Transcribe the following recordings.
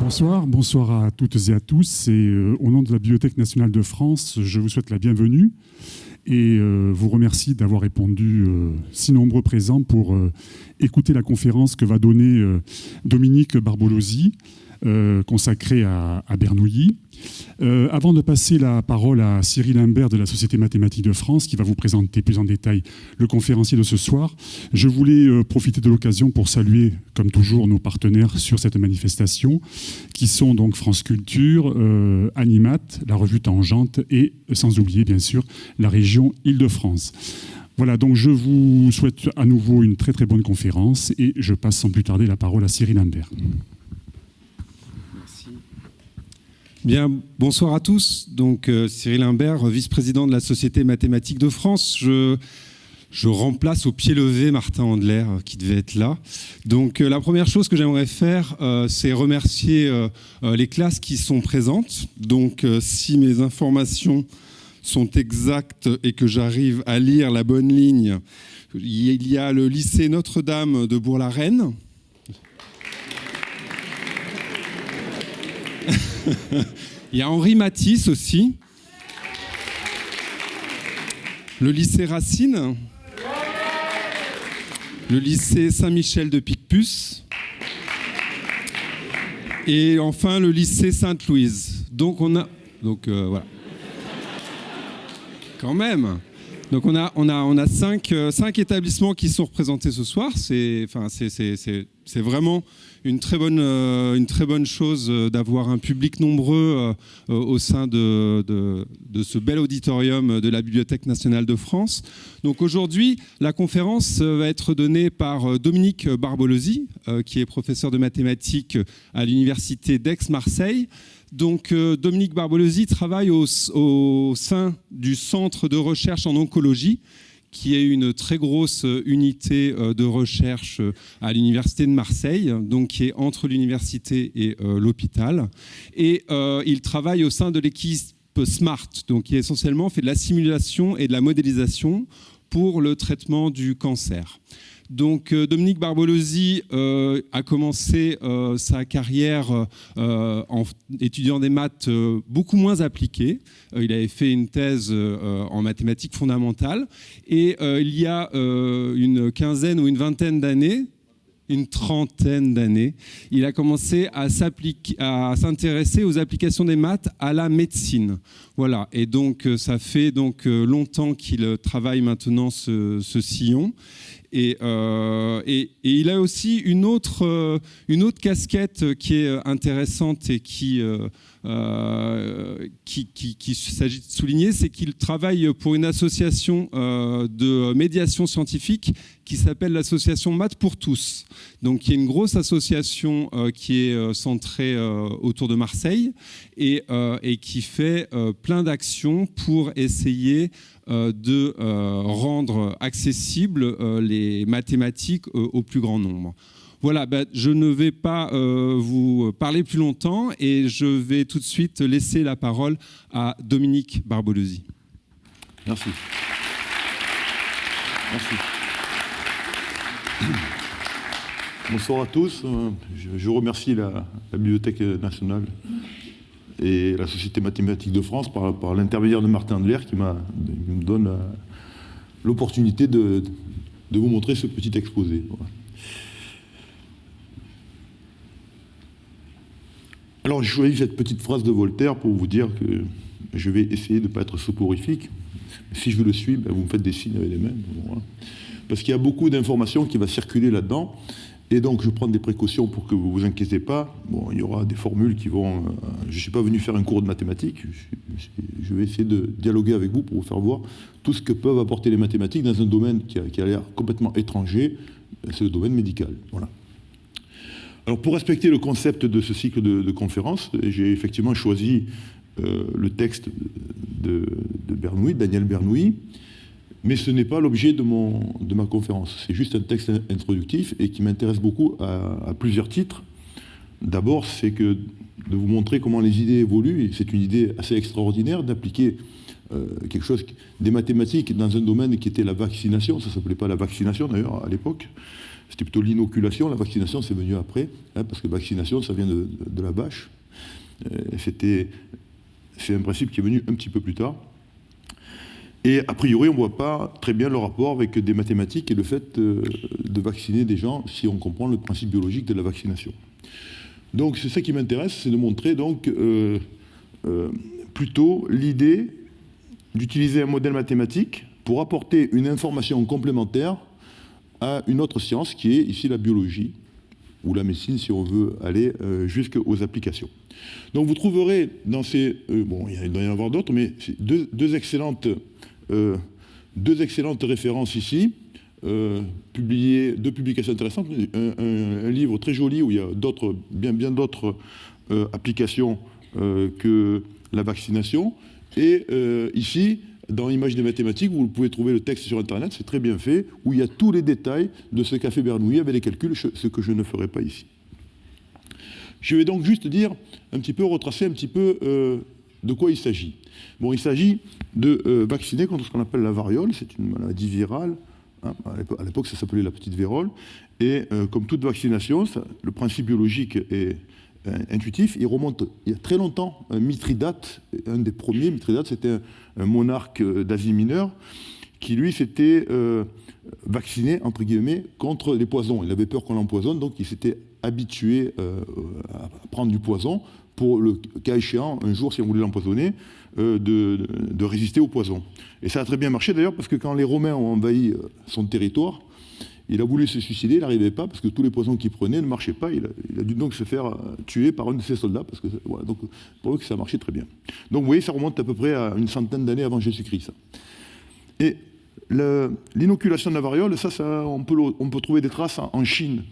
Bonsoir à toutes et à tous. Et au nom de la Bibliothèque nationale de France, je vous souhaite la bienvenue et vous remercie d'avoir répondu si nombreux présents pour écouter la conférence que va donner Dominique Barbolosi, consacrée à Bernoulli. Avant de passer la parole à Cyril Imbert de la Société mathématique de France, qui va vous présenter plus en détail le conférencier de ce soir, je voulais profiter de l'occasion pour saluer, comme toujours, nos partenaires sur cette manifestation, qui sont donc France Culture, Animat, la revue Tangente et, sans oublier bien sûr, la région Île-de-France. Voilà, donc je vous souhaite à nouveau une très très bonne conférence et je passe sans plus tarder la parole à Cyril Imbert. Bien, bonsoir à tous. Donc, Cyril Imbert, vice-président de la Société mathématique de France. Je remplace au pied levé Martin Andler, qui devait être là. Donc, la première chose que j'aimerais faire, c'est remercier les classes qui sont présentes. Donc, si mes informations sont exactes et que j'arrive à lire la bonne ligne, il y a le lycée Notre-Dame de Bourg-la-Reine. Il y a Henri Matisse aussi, le lycée Racine, le lycée Saint-Michel de Picpus et enfin le lycée Sainte-Louise. Donc voilà. Quand même. Donc on a cinq établissements qui sont représentés ce soir. C'est vraiment une très bonne chose d'avoir un public nombreux au sein de ce bel auditorium de la Bibliothèque nationale de France. Donc aujourd'hui, la conférence va être donnée par Dominique Barbolosi, qui est professeur de mathématiques à l'université d'Aix-Marseille. Donc, Dominique Barbolosi travaille au sein du Centre de recherche en oncologie, qui est une très grosse unité de recherche à l'Université de Marseille, donc qui est entre l'université et l'hôpital. Et il travaille au sein de l'équipe SMART, donc qui essentiellement fait de la simulation et de la modélisation pour le traitement du cancer. Donc Dominique Barbolosi a commencé sa carrière en étudiant des maths beaucoup moins appliquées. Il avait fait une thèse en mathématiques fondamentales et il y a une quinzaine ou une vingtaine d'années, une trentaine d'années, il a commencé à s'intéresser aux applications des maths à la médecine. Voilà. Et donc ça fait donc longtemps qu'il travaille maintenant ce sillon. Et il a aussi une autre casquette qui est intéressante et qu'il s'agit de souligner, c'est qu'il travaille pour une association de médiation scientifique qui s'appelle l'association Maths pour tous. Donc, il y a une grosse association qui est centrée autour de Marseille et qui fait plein d'actions pour essayer de rendre accessibles les mathématiques au plus grand nombre. Voilà, je ne vais pas vous parler plus longtemps et je vais tout de suite laisser la parole à Dominique Barbolosi. Merci. Merci. Bonsoir à tous. Je remercie la Bibliothèque nationale et la Société mathématique de France par l'intermédiaire de Martin Andler qui me donne l'opportunité de vous montrer ce petit exposé. Voilà. Alors j'ai choisi cette petite phrase de Voltaire pour vous dire que je vais essayer de ne pas être soporifique. Si je le suis, vous me faites des signes avec les mains. Voilà. Parce qu'il y a beaucoup d'informations qui vont circuler là-dedans. Et donc, je prends des précautions pour que vous ne vous inquiétez pas. Bon, il y aura des formules qui vont... je ne suis pas venu faire un cours de mathématiques. Je vais essayer de dialoguer avec vous pour vous faire voir tout ce que peuvent apporter les mathématiques dans un domaine qui a l'air complètement étranger. C'est le domaine médical. Voilà. Alors, pour respecter le concept de ce cycle de conférences, j'ai effectivement choisi le texte de Bernoulli, Daniel Bernoulli. Mais ce n'est pas l'objet de ma conférence. C'est juste un texte introductif et qui m'intéresse beaucoup à plusieurs titres. D'abord, c'est de vous montrer comment les idées évoluent. Et c'est une idée assez extraordinaire d'appliquer quelque chose, des mathématiques dans un domaine qui était la vaccination. Ça ne s'appelait pas la vaccination d'ailleurs à l'époque. C'était plutôt l'inoculation, la vaccination c'est venu après, hein, parce que vaccination ça vient de la vache. C'est un principe qui est venu un petit peu plus tard. Et a priori, on ne voit pas très bien le rapport avec des mathématiques et le fait de vacciner des gens si on comprend le principe biologique de la vaccination. Donc c'est ça qui m'intéresse, c'est de montrer donc plutôt l'idée d'utiliser un modèle mathématique pour apporter une information complémentaire à une autre science qui est ici la biologie, ou la médecine si on veut aller jusqu'aux applications. Donc vous trouverez dans ces... bon, il doit y en avoir d'autres, mais deux excellentes références ici, deux publications intéressantes, un livre très joli où il y a bien d'autres applications que la vaccination, et ici, dans l'image des mathématiques, vous pouvez trouver le texte sur Internet, c'est très bien fait, où il y a tous les détails de ce qu'a fait Bernoulli avec les calculs, ce que je ne ferai pas ici. Je vais donc juste dire, retracer un petit peu de quoi il s'agit. Bon, il s'agit de vacciner contre ce qu'on appelle la variole, c'est une maladie virale, hein, à l'époque ça s'appelait la petite vérole, et comme toute vaccination, le principe biologique est intuitif, il remonte il y a très longtemps. Mithridate, un des premiers, Mithridate c'était un monarque d'Asie mineure qui lui s'était vacciné entre guillemets contre les poisons. Il avait peur qu'on l'empoisonne, donc il s'était habitué à prendre du poison pour le cas échéant, un jour si on voulait l'empoisonner, de résister au poison. Et ça a très bien marché d'ailleurs parce que quand les Romains ont envahi son territoire, il a voulu se suicider, il n'arrivait pas parce que tous les poisons qu'il prenait ne marchaient pas. Il a dû donc se faire tuer par un de ses soldats parce que voilà, donc pour eux que ça marchait très bien. Donc vous voyez, ça remonte à peu près à une centaine d'années avant Jésus-Christ. Ça. Et l'inoculation de la variole, ça on peut trouver des traces en Chine,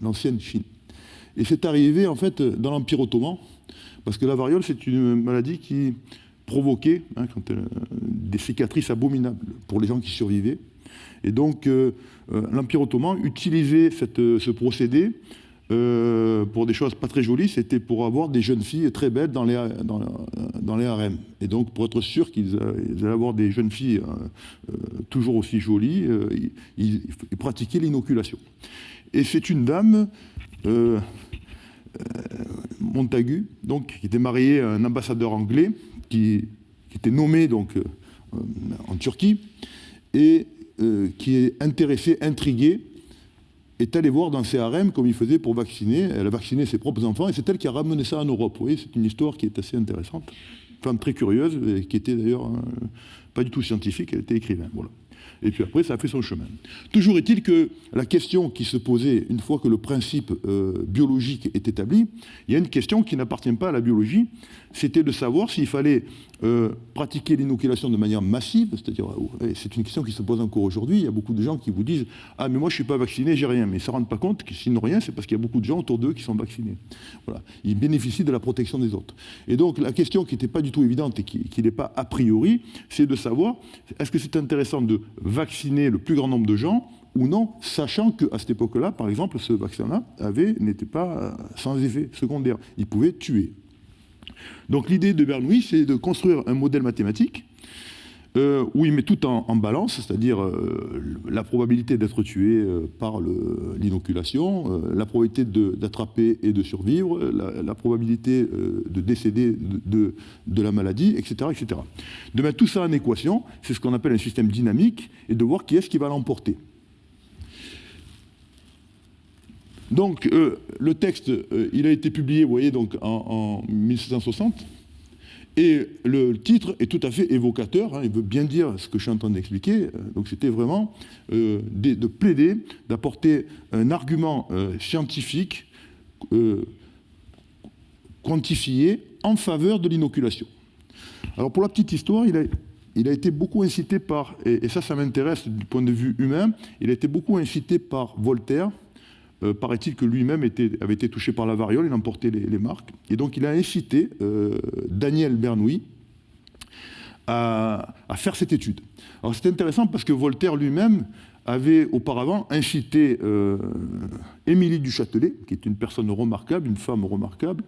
l'ancienne Chine. Et c'est arrivé en fait dans l'Empire ottoman parce que la variole c'est une maladie qui provoquait des cicatrices abominables pour les gens qui survivaient. Et donc, l'Empire ottoman utilisait ce procédé pour des choses pas très jolies. C'était pour avoir des jeunes filles très belles dans les harems. Et donc, pour être sûr qu'ils allaient avoir des jeunes filles toujours aussi jolies, ils pratiquaient l'inoculation. Et c'est une dame, Montagu, donc, qui était mariée à un ambassadeur anglais, qui était nommé donc, en Turquie, et qui est intéressée, intriguée, est allée voir dans ses harems comme il faisait pour vacciner. Elle a vacciné ses propres enfants et c'est elle qui a ramené ça en Europe. Vous voyez, c'est une histoire qui est assez intéressante. Une femme très curieuse et qui était d'ailleurs pas du tout scientifique, elle était écrivain. Voilà. Et puis après, ça a fait son chemin. Toujours est-il que la question qui se posait, une fois que le principe biologique est établi, il y a une question qui n'appartient pas à la biologie, c'était de savoir s'il fallait pratiquer l'inoculation de manière massive, c'est-à-dire, c'est une question qui se pose encore aujourd'hui, il y a beaucoup de gens qui vous disent « Ah, mais moi je ne suis pas vacciné, j'ai rien », mais ils ne se rendent pas compte que s'ils n'ont rien, c'est parce qu'il y a beaucoup de gens autour d'eux qui sont vaccinés. Voilà. Ils bénéficient de la protection des autres. Et donc la question qui n'était pas du tout évidente et qui n'est pas a priori, c'est de savoir, est-ce que c'est intéressant de vacciner le plus grand nombre de gens ou non, sachant qu'à cette époque-là, par exemple, ce vaccin-là n'était pas sans effet secondaire. Il pouvait tuer. Donc l'idée de Bernoulli, c'est de construire un modèle mathématique où il met tout en balance, c'est-à-dire la probabilité d'être tué par l'inoculation, la probabilité d'attraper et de survivre, la probabilité de décéder de la maladie, etc., etc. De mettre tout ça en équation, c'est ce qu'on appelle un système dynamique, et de voir qui est-ce qui va l'emporter. Donc, le texte, il a été publié, vous voyez, donc, en 1760, et le titre est tout à fait évocateur, hein, il veut bien dire ce que je suis en train d'expliquer. Donc, c'était vraiment de plaider, d'apporter un argument scientifique quantifié en faveur de l'inoculation. Alors, pour la petite histoire, il a été beaucoup incité par, et ça m'intéresse du point de vue humain, il a été beaucoup incité par Voltaire. Paraît-il que lui-même avait été touché par la variole, il en portait les marques. Et donc il a incité Daniel Bernoulli à faire cette étude. Alors c'est intéressant parce que Voltaire lui-même avait auparavant incité Émilie du Châtelet, qui est une personne remarquable, une femme remarquable,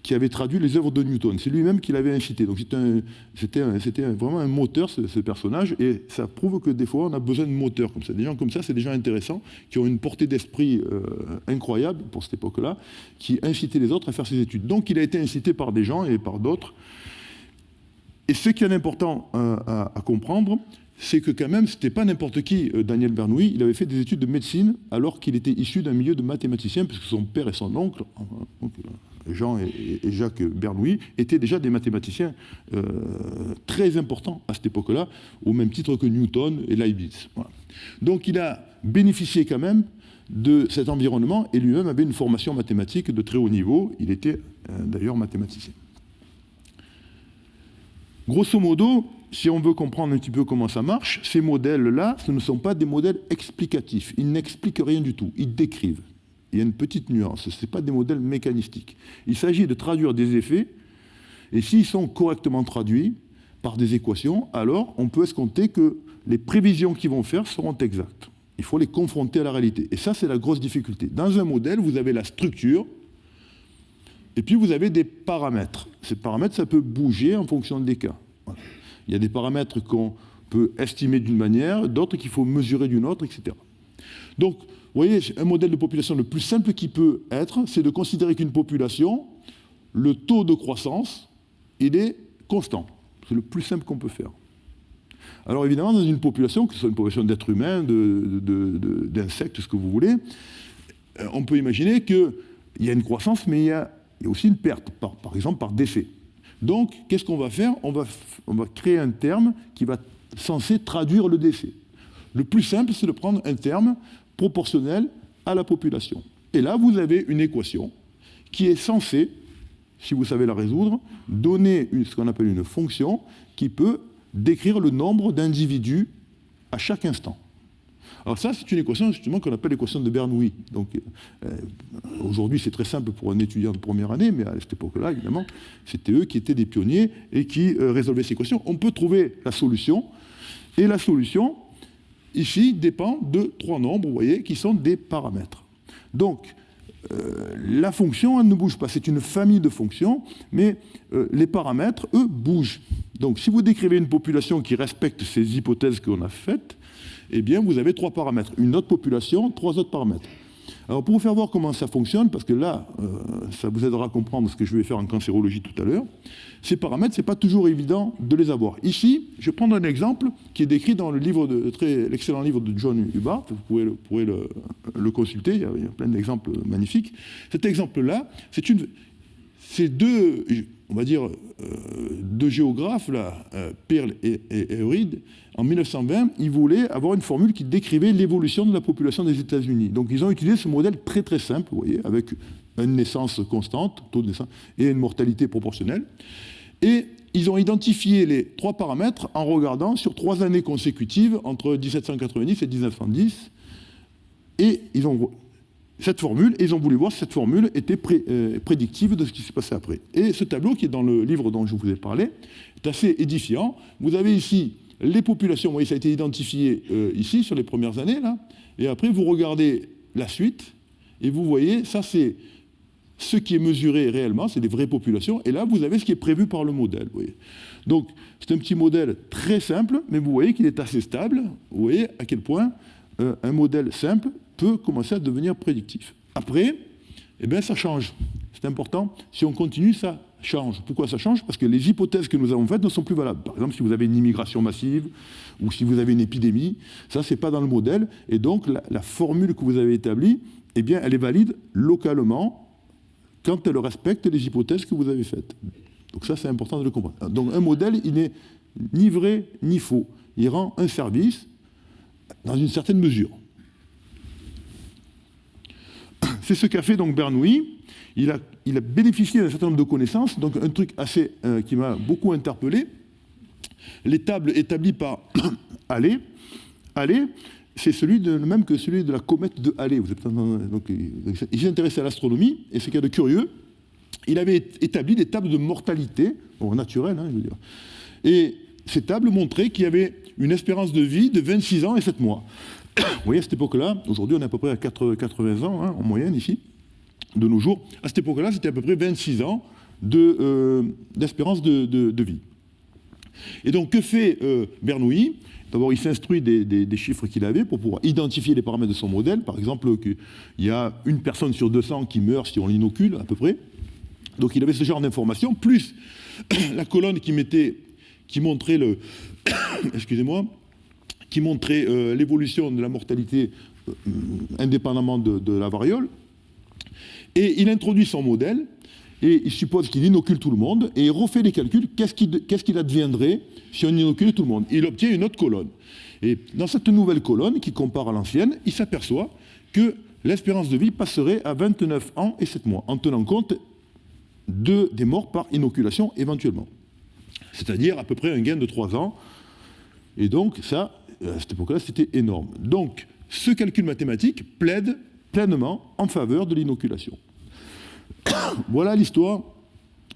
qui avait traduit les œuvres de Newton. C'est lui-même qui l'avait incité. Donc c'était vraiment un moteur, ce personnage, et ça prouve que des fois, on a besoin de moteurs comme ça. Des gens comme ça, c'est des gens intéressants, qui ont une portée d'esprit incroyable pour cette époque-là, qui incitaient les autres à faire ces études. Donc il a été incité par des gens et par d'autres. Et ce qui est important à comprendre, c'est que quand même, ce n'était pas n'importe qui, Daniel Bernoulli. Il avait fait des études de médecine alors qu'il était issu d'un milieu de mathématiciens, puisque son père et son oncle, Jean et Jacques Bernoulli, étaient déjà des mathématiciens très importants à cette époque-là, au même titre que Newton et Leibniz. Voilà. Donc il a bénéficié quand même de cet environnement, et lui-même avait une formation mathématique de très haut niveau. Il était d'ailleurs mathématicien. Grosso modo, si on veut comprendre un petit peu comment ça marche, ces modèles-là, ce ne sont pas des modèles explicatifs. Ils n'expliquent rien du tout, ils décrivent. Il y a une petite nuance, ce ne sont pas des modèles mécanistiques. Il s'agit de traduire des effets, et s'ils sont correctement traduits par des équations, alors on peut escompter que les prévisions qu'ils vont faire seront exactes. Il faut les confronter à la réalité. Et ça, c'est la grosse difficulté. Dans un modèle, vous avez la structure, et puis vous avez des paramètres. Ces paramètres, ça peut bouger en fonction des cas. Voilà. Il y a des paramètres qu'on peut estimer d'une manière, d'autres qu'il faut mesurer d'une autre, etc. Donc, vous voyez, un modèle de population le plus simple qui peut être, c'est de considérer qu'une population, le taux de croissance, il est constant. C'est le plus simple qu'on peut faire. Alors évidemment, dans une population, que ce soit une population d'êtres humains, d'insectes, ce que vous voulez, on peut imaginer qu'il y a une croissance, mais il y a aussi une perte, par exemple par décès. Donc, qu'est-ce qu'on va faire ? On va créer un terme qui va censé traduire le décès. Le plus simple, c'est de prendre un terme proportionnel à la population. Et là, vous avez une équation qui est censée, si vous savez la résoudre, donner ce qu'on appelle une fonction qui peut décrire le nombre d'individus à chaque instant. Alors ça, c'est une équation justement qu'on appelle l'équation de Bernoulli. Donc aujourd'hui, c'est très simple pour un étudiant de première année, mais à cette époque-là, évidemment, c'était eux qui étaient des pionniers et qui résolvaient ces équations. On peut trouver la solution, et la solution, ici, dépend de trois nombres, vous voyez, qui sont des paramètres. Donc, la fonction, elle ne bouge pas. C'est une famille de fonctions, mais les paramètres, eux, bougent. Donc, si vous décrivez une population qui respecte ces hypothèses qu'on a faites, eh bien, vous avez trois paramètres. Une autre population, trois autres paramètres. Alors, pour vous faire voir comment ça fonctionne, parce que là, ça vous aidera à comprendre ce que je vais faire en cancérologie tout à l'heure, ces paramètres, ce n'est pas toujours évident de les avoir. Ici, je vais prendre un exemple qui est décrit dans l'excellent livre de John Hubbard. Vous pourrez le consulter, il y a plein d'exemples magnifiques. Cet exemple-là, c'est deux, on va dire, deux géographes, là, Pearl et Eurid, en 1920, ils voulaient avoir une formule qui décrivait l'évolution de la population des États-Unis. Donc ils ont utilisé ce modèle très très simple, vous voyez, avec une naissance constante, taux de naissance, et une mortalité proportionnelle. Et ils ont identifié les trois paramètres en regardant sur 3 années consécutives, entre 1790 et 1910, et ils ont cette formule, et ils ont voulu voir si cette formule était prédictive de ce qui s'est passé après. Et ce tableau, qui est dans le livre dont je vous ai parlé, est assez édifiant. Vous avez ici les populations, vous voyez, ça a été identifié ici, sur les premières années, là, et après vous regardez la suite, et vous voyez, ça c'est ce qui est mesuré réellement, c'est des vraies populations, et là vous avez ce qui est prévu par le modèle. Vous voyez. Donc c'est un petit modèle très simple, mais vous voyez qu'il est assez stable. Vous voyez à quel point un modèle simple peut commencer à devenir prédictif. Après, eh bien, ça change. C'est important. Si on continue, ça change. Pourquoi ça change ? Parce que les hypothèses que nous avons faites ne sont plus valables. Par exemple, si vous avez une immigration massive ou si vous avez une épidémie, ça, c'est pas dans le modèle. Et donc, la formule que vous avez établie, eh bien, elle est valide localement quand elle respecte les hypothèses que vous avez faites. Donc ça, c'est important de le comprendre. Donc un modèle, il n'est ni vrai ni faux. Il rend un service dans une certaine mesure. C'est ce qu'a fait donc Bernoulli. Il a bénéficié d'un certain nombre de connaissances. Donc un truc assez qui m'a beaucoup interpellé. Les tables établies par Halley. Halley, c'est le même que celui de la comète de Halley. Donc, il s'est intéressé à l'astronomie, et ce qu'il y a de curieux, il avait établi des tables de mortalité, naturelle, je veux dire. Et ces tables montraient qu'il y avait une espérance de vie de 26 ans et 7 mois. Vous voyez, à cette époque-là, aujourd'hui on est à peu près à 80 ans en moyenne ici, de nos jours. À cette époque-là, c'était à peu près 26 ans d'espérance de vie. Et donc, que fait Bernoulli? D'abord, il s'instruit des chiffres qu'il avait pour pouvoir identifier les paramètres de son modèle. Par exemple, qu'il y a une personne sur 200 qui meurt si on l'inocule, à peu près. Donc, il avait ce genre d'informations, plus la colonne qui montrait excusez-moi, qui montrait l'évolution de la mortalité indépendamment de la variole. Et il introduit son modèle, et il suppose qu'il inocule tout le monde, et il refait les calculs, qu'est-ce qu'il adviendrait si on inoculait tout le monde. Il obtient une autre colonne. Et dans cette nouvelle colonne, qui compare à l'ancienne, il s'aperçoit que l'espérance de vie passerait à 29 ans et 7 mois, en tenant compte des morts par inoculation éventuellement. C'est-à-dire à peu près un gain de 3 ans. Et donc ça, à cette époque-là, c'était énorme. Donc ce calcul mathématique plaide pleinement en faveur de l'inoculation. Voilà l'histoire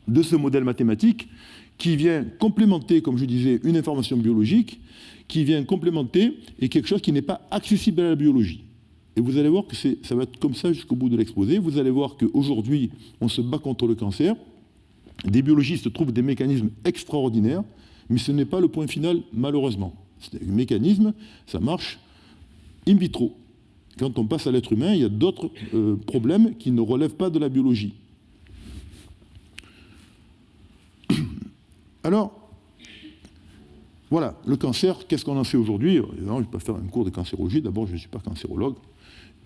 de ce modèle mathématique qui vient complémenter, comme je disais, une information biologique, qui vient complémenter et quelque chose qui n'est pas accessible à la biologie. Et vous allez voir que ça va être comme ça jusqu'au bout de l'exposé. Vous allez voir qu'aujourd'hui, on se bat contre le cancer. Des biologistes trouvent des mécanismes extraordinaires, mais ce n'est pas le point final, malheureusement. Un mécanisme, ça marche in vitro. Quand on passe à l'être humain, il y a d'autres problèmes qui ne relèvent pas de la biologie. Alors, voilà, le cancer, qu'est-ce qu'on en sait aujourd'hui? Je ne vais pas faire un cours de cancérologie, d'abord je ne suis pas cancérologue,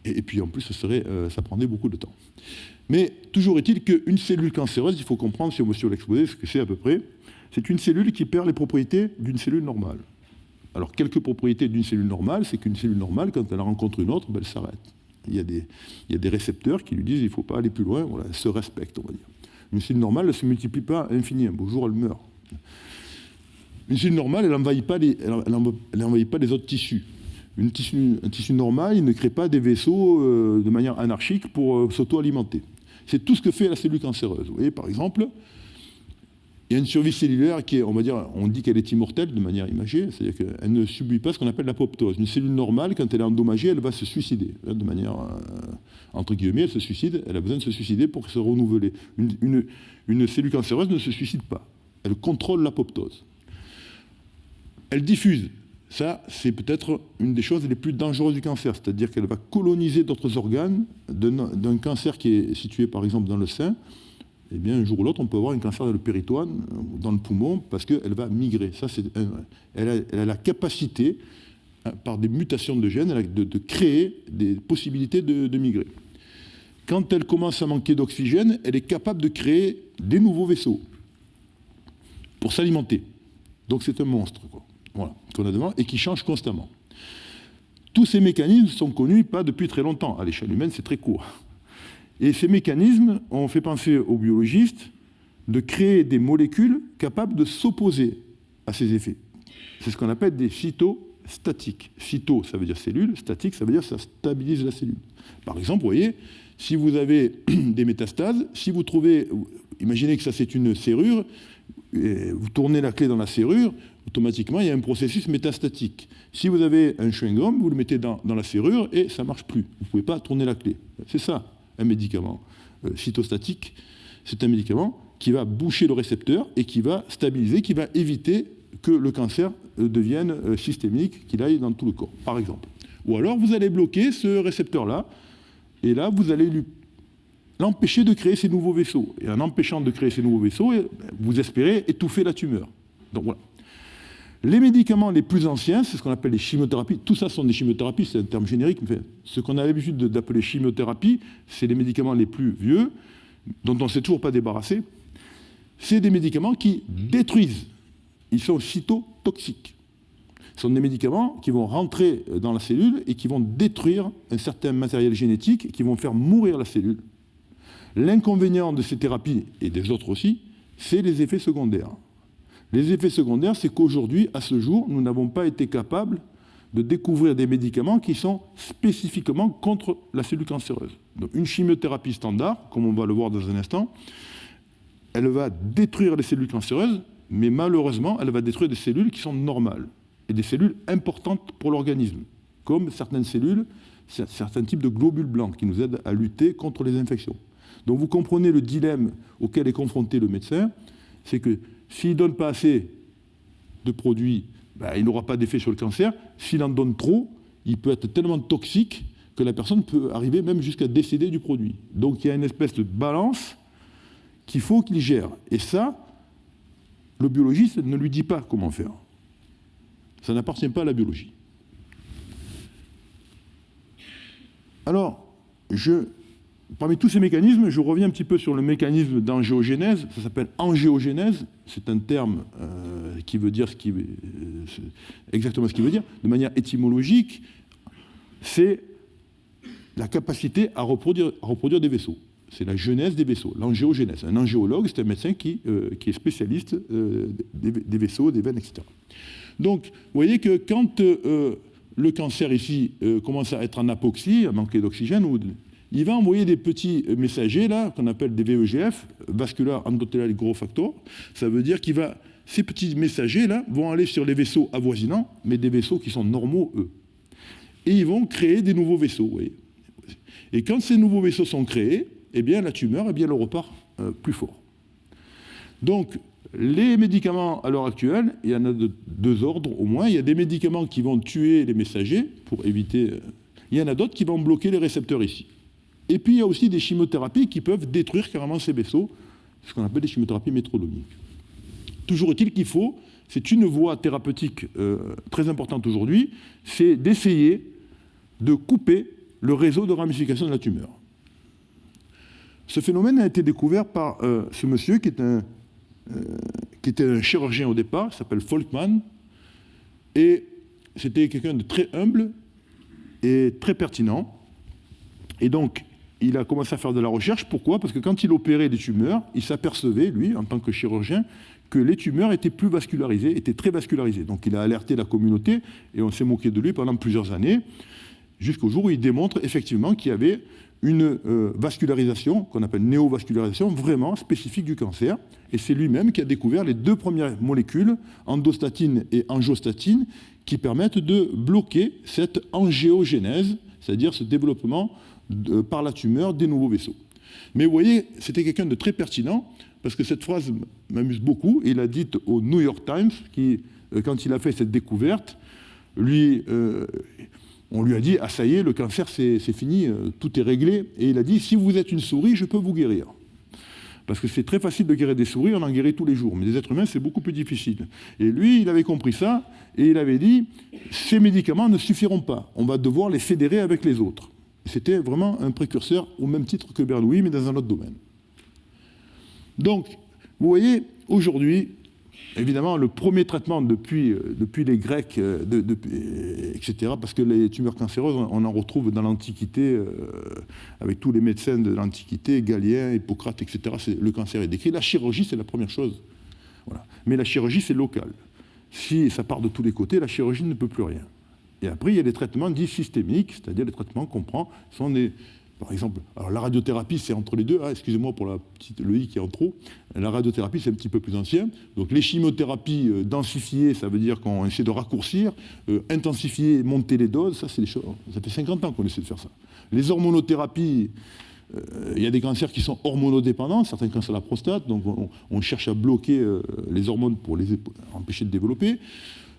et puis en plus ça prendrait beaucoup de temps. Mais toujours est-il qu'une cellule cancéreuse, il faut comprendre, si on veut sur l'exposé, ce que c'est à peu près, c'est une cellule qui perd les propriétés d'une cellule normale. Alors, quelques propriétés d'une cellule normale, c'est qu'une cellule normale, quand elle rencontre une autre, elle s'arrête. Il y a des récepteurs qui lui disent qu'il ne faut pas aller plus loin, voilà, elle se respecte, on va dire. Une cellule normale, elle ne se multiplie pas à l'infini, un beau jour, elle meurt. Une cellule normale, elle n'envahit pas les autres tissus. Un tissu normal, il ne crée pas des vaisseaux de manière anarchique pour s'auto-alimenter. C'est tout ce que fait la cellule cancéreuse. Vous voyez, par exemple, il y a une survie cellulaire qui est, on dit qu'elle est immortelle de manière imagée, c'est-à-dire qu'elle ne subit pas ce qu'on appelle l'apoptose. Une cellule normale, quand elle est endommagée, elle va se suicider. De manière, entre guillemets, elle se suicide, elle a besoin de se suicider pour se renouveler. Une cellule cancéreuse ne se suicide pas. Elle contrôle l'apoptose. Elle diffuse. Ça, c'est peut-être une des choses les plus dangereuses du cancer, c'est-à-dire qu'elle va coloniser d'autres organes d'un cancer qui est situé, par exemple, dans le sein. Eh bien, un jour ou l'autre, on peut avoir un cancer dans le péritoine, dans le poumon, parce qu'elle va migrer. Ça, elle a la capacité, par des mutations de gènes, de créer des possibilités de migrer. Quand elle commence à manquer d'oxygène, elle est capable de créer des nouveaux vaisseaux pour s'alimenter. Donc c'est un monstre, quoi. Voilà, qu'on a devant, et qui change constamment. Tous ces mécanismes sont connus pas depuis très longtemps. À l'échelle humaine, c'est très court. Et ces mécanismes ont fait penser aux biologistes de créer des molécules capables de s'opposer à ces effets. C'est ce qu'on appelle des cytostatiques. Cyto, ça veut dire cellule, statique, ça veut dire que ça stabilise la cellule. Par exemple, vous voyez, si vous avez des métastases, si vous trouvez, imaginez que ça c'est une serrure, et vous tournez la clé dans la serrure, automatiquement il y a un processus métastatique. Si vous avez un chewing-gum, vous le mettez dans la serrure et ça ne marche plus. Vous ne pouvez pas tourner la clé. C'est ça. Un médicament cytostatique, c'est un médicament qui va boucher le récepteur et qui va stabiliser, qui va éviter que le cancer devienne systémique, qu'il aille dans tout le corps, par exemple. Ou alors vous allez bloquer ce récepteur-là, et là vous allez l'empêcher de créer ces nouveaux vaisseaux. Et en empêchant de créer ces nouveaux vaisseaux, vous espérez étouffer la tumeur. Donc voilà. Les médicaments les plus anciens, c'est ce qu'on appelle les chimiothérapies. Tout ça sont des chimiothérapies, c'est un terme générique. Mais ce qu'on a l'habitude d'appeler chimiothérapie, c'est les médicaments les plus vieux, dont on ne s'est toujours pas débarrassé. C'est des médicaments qui détruisent. Ils sont cytotoxiques. Ce sont des médicaments qui vont rentrer dans la cellule et qui vont détruire un certain matériel génétique et qui vont faire mourir la cellule. L'inconvénient de ces thérapies, et des autres aussi, c'est les effets secondaires. Les effets secondaires, c'est qu'aujourd'hui, à ce jour, nous n'avons pas été capables de découvrir des médicaments qui sont spécifiquement contre la cellule cancéreuse. Donc une chimiothérapie standard, comme on va le voir dans un instant, elle va détruire les cellules cancéreuses, mais malheureusement, elle va détruire des cellules qui sont normales, et des cellules importantes pour l'organisme, comme certaines cellules, certains types de globules blancs qui nous aident à lutter contre les infections. Donc vous comprenez le dilemme auquel est confronté le médecin, c'est que s'il ne donne pas assez de produits, il n'aura pas d'effet sur le cancer. S'il en donne trop, il peut être tellement toxique que la personne peut arriver même jusqu'à décéder du produit. Donc il y a une espèce de balance qu'il faut qu'il gère. Et ça, le biologiste ne lui dit pas comment faire. Ça n'appartient pas à la biologie. Alors, parmi tous ces mécanismes, je reviens un petit peu sur le mécanisme d'angiogenèse. Ça s'appelle angiogenèse. C'est un terme qui veut dire exactement ce qu'il veut dire. De manière étymologique, c'est la capacité à reproduire des vaisseaux. C'est la genèse des vaisseaux, l'angiogénèse. Un angiologue, c'est un médecin qui est spécialiste des vaisseaux, des veines, etc. Donc, vous voyez que quand le cancer ici commence à être en apoxie, à manquer d'oxygène, il va envoyer des petits messagers là qu'on appelle des VEGF, vascular endothélial growth factor. Ça veut dire ces petits messagers là vont aller sur les vaisseaux avoisinants, mais des vaisseaux qui sont normaux eux. Et ils vont créer des nouveaux vaisseaux. Vous voyez. Et quand ces nouveaux vaisseaux sont créés, eh bien la tumeur, elle repart plus fort. Donc les médicaments à l'heure actuelle, il y en a de deux ordres au moins. Il y a des médicaments qui vont tuer les messagers pour éviter. Il y en a d'autres qui vont bloquer les récepteurs ici. Et puis il y a aussi des chimiothérapies qui peuvent détruire carrément ces vaisseaux, ce qu'on appelle des chimiothérapies métrodomiques. Toujours est-il qu'il faut, c'est une voie thérapeutique très importante aujourd'hui, c'est d'essayer de couper le réseau de ramification de la tumeur. Ce phénomène a été découvert par ce monsieur qui était un chirurgien au départ, il s'appelle Folkman, et c'était quelqu'un de très humble et très pertinent. Et donc, il a commencé à faire de la recherche. Pourquoi ? Parce que quand il opérait des tumeurs, il s'apercevait, lui, en tant que chirurgien, que les tumeurs étaient plus vascularisées, étaient très vascularisées. Donc il a alerté la communauté, et on s'est moqué de lui pendant plusieurs années, jusqu'au jour où il démontre effectivement qu'il y avait une vascularisation, qu'on appelle néovascularisation, vraiment spécifique du cancer. Et c'est lui-même qui a découvert les deux premières molécules, endostatine et angiostatine, qui permettent de bloquer cette angiogénèse, c'est-à-dire ce développement par la tumeur des nouveaux vaisseaux. Mais vous voyez, c'était quelqu'un de très pertinent, parce que cette phrase m'amuse beaucoup. Il a dit au New York Times, quand il a fait cette découverte, on lui a dit « Ah ça y est, le cancer c'est fini, tout est réglé ». Et il a dit « Si vous êtes une souris, je peux vous guérir ». Parce que c'est très facile de guérir des souris, on en guérit tous les jours. Mais des êtres humains, c'est beaucoup plus difficile. Et lui, il avait compris ça, et il avait dit « Ces médicaments ne suffiront pas, on va devoir les fédérer avec les autres ». C'était vraiment un précurseur au même titre que Bernoulli, mais dans un autre domaine. Donc, vous voyez, aujourd'hui, évidemment, le premier traitement depuis les Grecs, etc., parce que les tumeurs cancéreuses, on en retrouve dans l'Antiquité, avec tous les médecins de l'Antiquité, Galien, Hippocrate, etc., le cancer est décrit. La chirurgie, c'est la première chose. Voilà. Mais la chirurgie, c'est local. Si ça part de tous les côtés, la chirurgie ne peut plus rien. Et après, il y a des traitements dits systémiques, c'est-à-dire les traitements qu'on prend sont des... Par exemple, alors la radiothérapie, c'est entre les deux. Excusez-moi pour le i qui est en trop. La radiothérapie, c'est un petit peu plus ancien. Donc les chimiothérapies densifiées, ça veut dire qu'on essaie de raccourcir. Intensifier, monter les doses, ça, c'est des choses. Ça fait 50 ans qu'on essaie de faire ça. Les hormonothérapies, il y a des cancers qui sont hormonodépendants, certains cancers de la prostate. Donc on cherche à bloquer les hormones pour les empêcher de développer.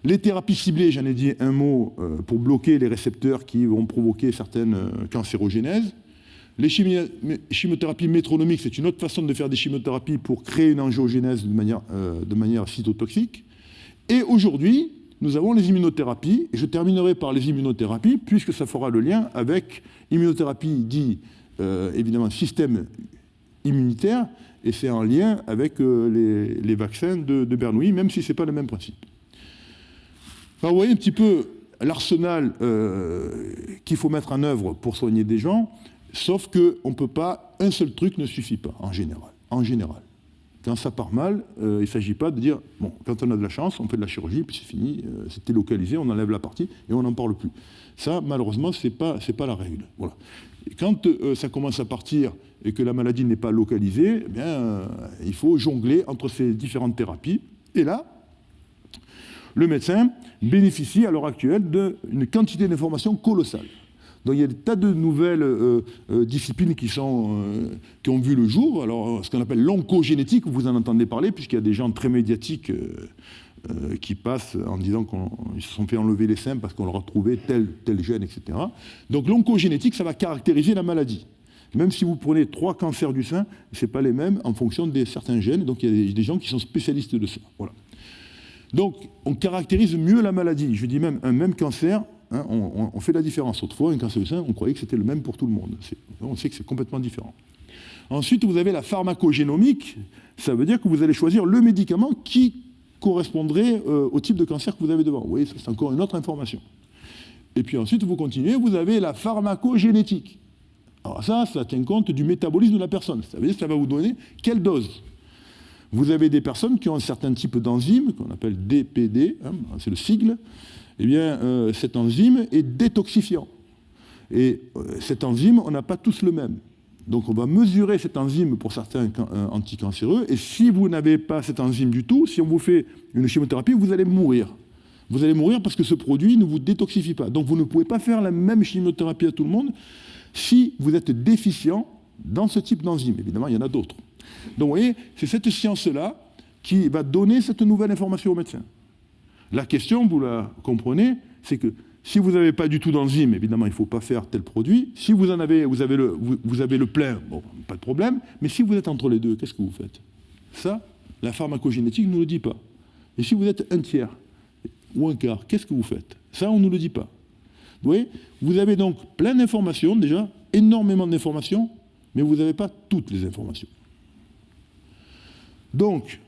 Les thérapies ciblées, j'en ai dit un mot, pour bloquer les récepteurs qui vont provoquer certaines cancérogénèses. Les chimiothérapies métronomiques, c'est une autre façon de faire des chimiothérapies pour créer une angiogénèse de manière cytotoxique. Et aujourd'hui, nous avons les immunothérapies, et je terminerai par les immunothérapies, puisque ça fera le lien avec immunothérapie dit, évidemment, système immunitaire, et c'est en lien avec les vaccins de Bernoulli, même si ce n'est pas le même principe. Alors, vous voyez un petit peu l'arsenal qu'il faut mettre en œuvre pour soigner des gens, sauf qu'on ne peut pas, un seul truc ne suffit pas, en général. En général. Quand ça part mal, il ne s'agit pas de dire, bon, quand on a de la chance, on fait de la chirurgie, puis c'est fini, c'est délocalisé, on enlève la partie et on n'en parle plus. Ça, malheureusement, ce n'est pas la règle. Voilà. Et quand ça commence à partir et que la maladie n'est pas localisée, eh bien, il faut jongler entre ces différentes thérapies. Et là, le médecin bénéficie à l'heure actuelle d'une quantité d'informations colossale. Donc il y a des tas de nouvelles disciplines qui ont vu le jour. Alors ce qu'on appelle l'oncogénétique, vous en entendez parler, puisqu'il y a des gens très médiatiques qui passent en disant qu'ils se sont fait enlever les seins parce qu'on leur a trouvé tel gène, etc. Donc l'oncogénétique, ça va caractériser la maladie. Même si vous prenez 3 cancers du sein, ce n'est pas les mêmes en fonction de certains gènes. Donc il y a des gens qui sont spécialistes de ça. Voilà. Donc on caractérise mieux la maladie. Je dis même un même cancer, hein, on fait la différence. Autrefois, un cancer du sein, on croyait que c'était le même pour tout le monde. On sait que c'est complètement différent. Ensuite, vous avez la pharmacogénomique. Ça veut dire que vous allez choisir le médicament qui correspondrait au type de cancer que vous avez devant. Vous voyez, ça, c'est encore une autre information. Et puis ensuite, vous continuez, vous avez la pharmacogénétique. Alors ça tient compte du métabolisme de la personne. Ça veut dire que ça va vous donner quelle dose. Vous avez des personnes qui ont un certain type d'enzyme, qu'on appelle DPD, hein, c'est le sigle. Eh bien, cette enzyme est détoxifiant. Et cette enzyme, on n'a pas tous le même. Donc on va mesurer cette enzyme pour certains anticancéreux, et si vous n'avez pas cette enzyme du tout, si on vous fait une chimiothérapie, vous allez mourir. Vous allez mourir parce que ce produit ne vous détoxifie pas. Donc vous ne pouvez pas faire la même chimiothérapie à tout le monde si vous êtes déficient dans ce type d'enzyme. Évidemment, il y en a d'autres. Donc vous voyez, c'est cette science-là qui va donner cette nouvelle information au médecin. La question, vous la comprenez, c'est que si vous n'avez pas du tout d'enzyme, évidemment, il ne faut pas faire tel produit. Si vous en avez, vous avez le plein, bon, pas de problème. Mais si vous êtes entre les deux, qu'est-ce que vous faites? Ça, la pharmacogénétique ne nous le dit pas. Et si vous êtes un tiers ou un quart, qu'est-ce que vous faites? Ça, on ne nous le dit pas. Vous voyez, vous avez donc plein d'informations, déjà, énormément d'informations, mais vous n'avez pas toutes les informations. Donc,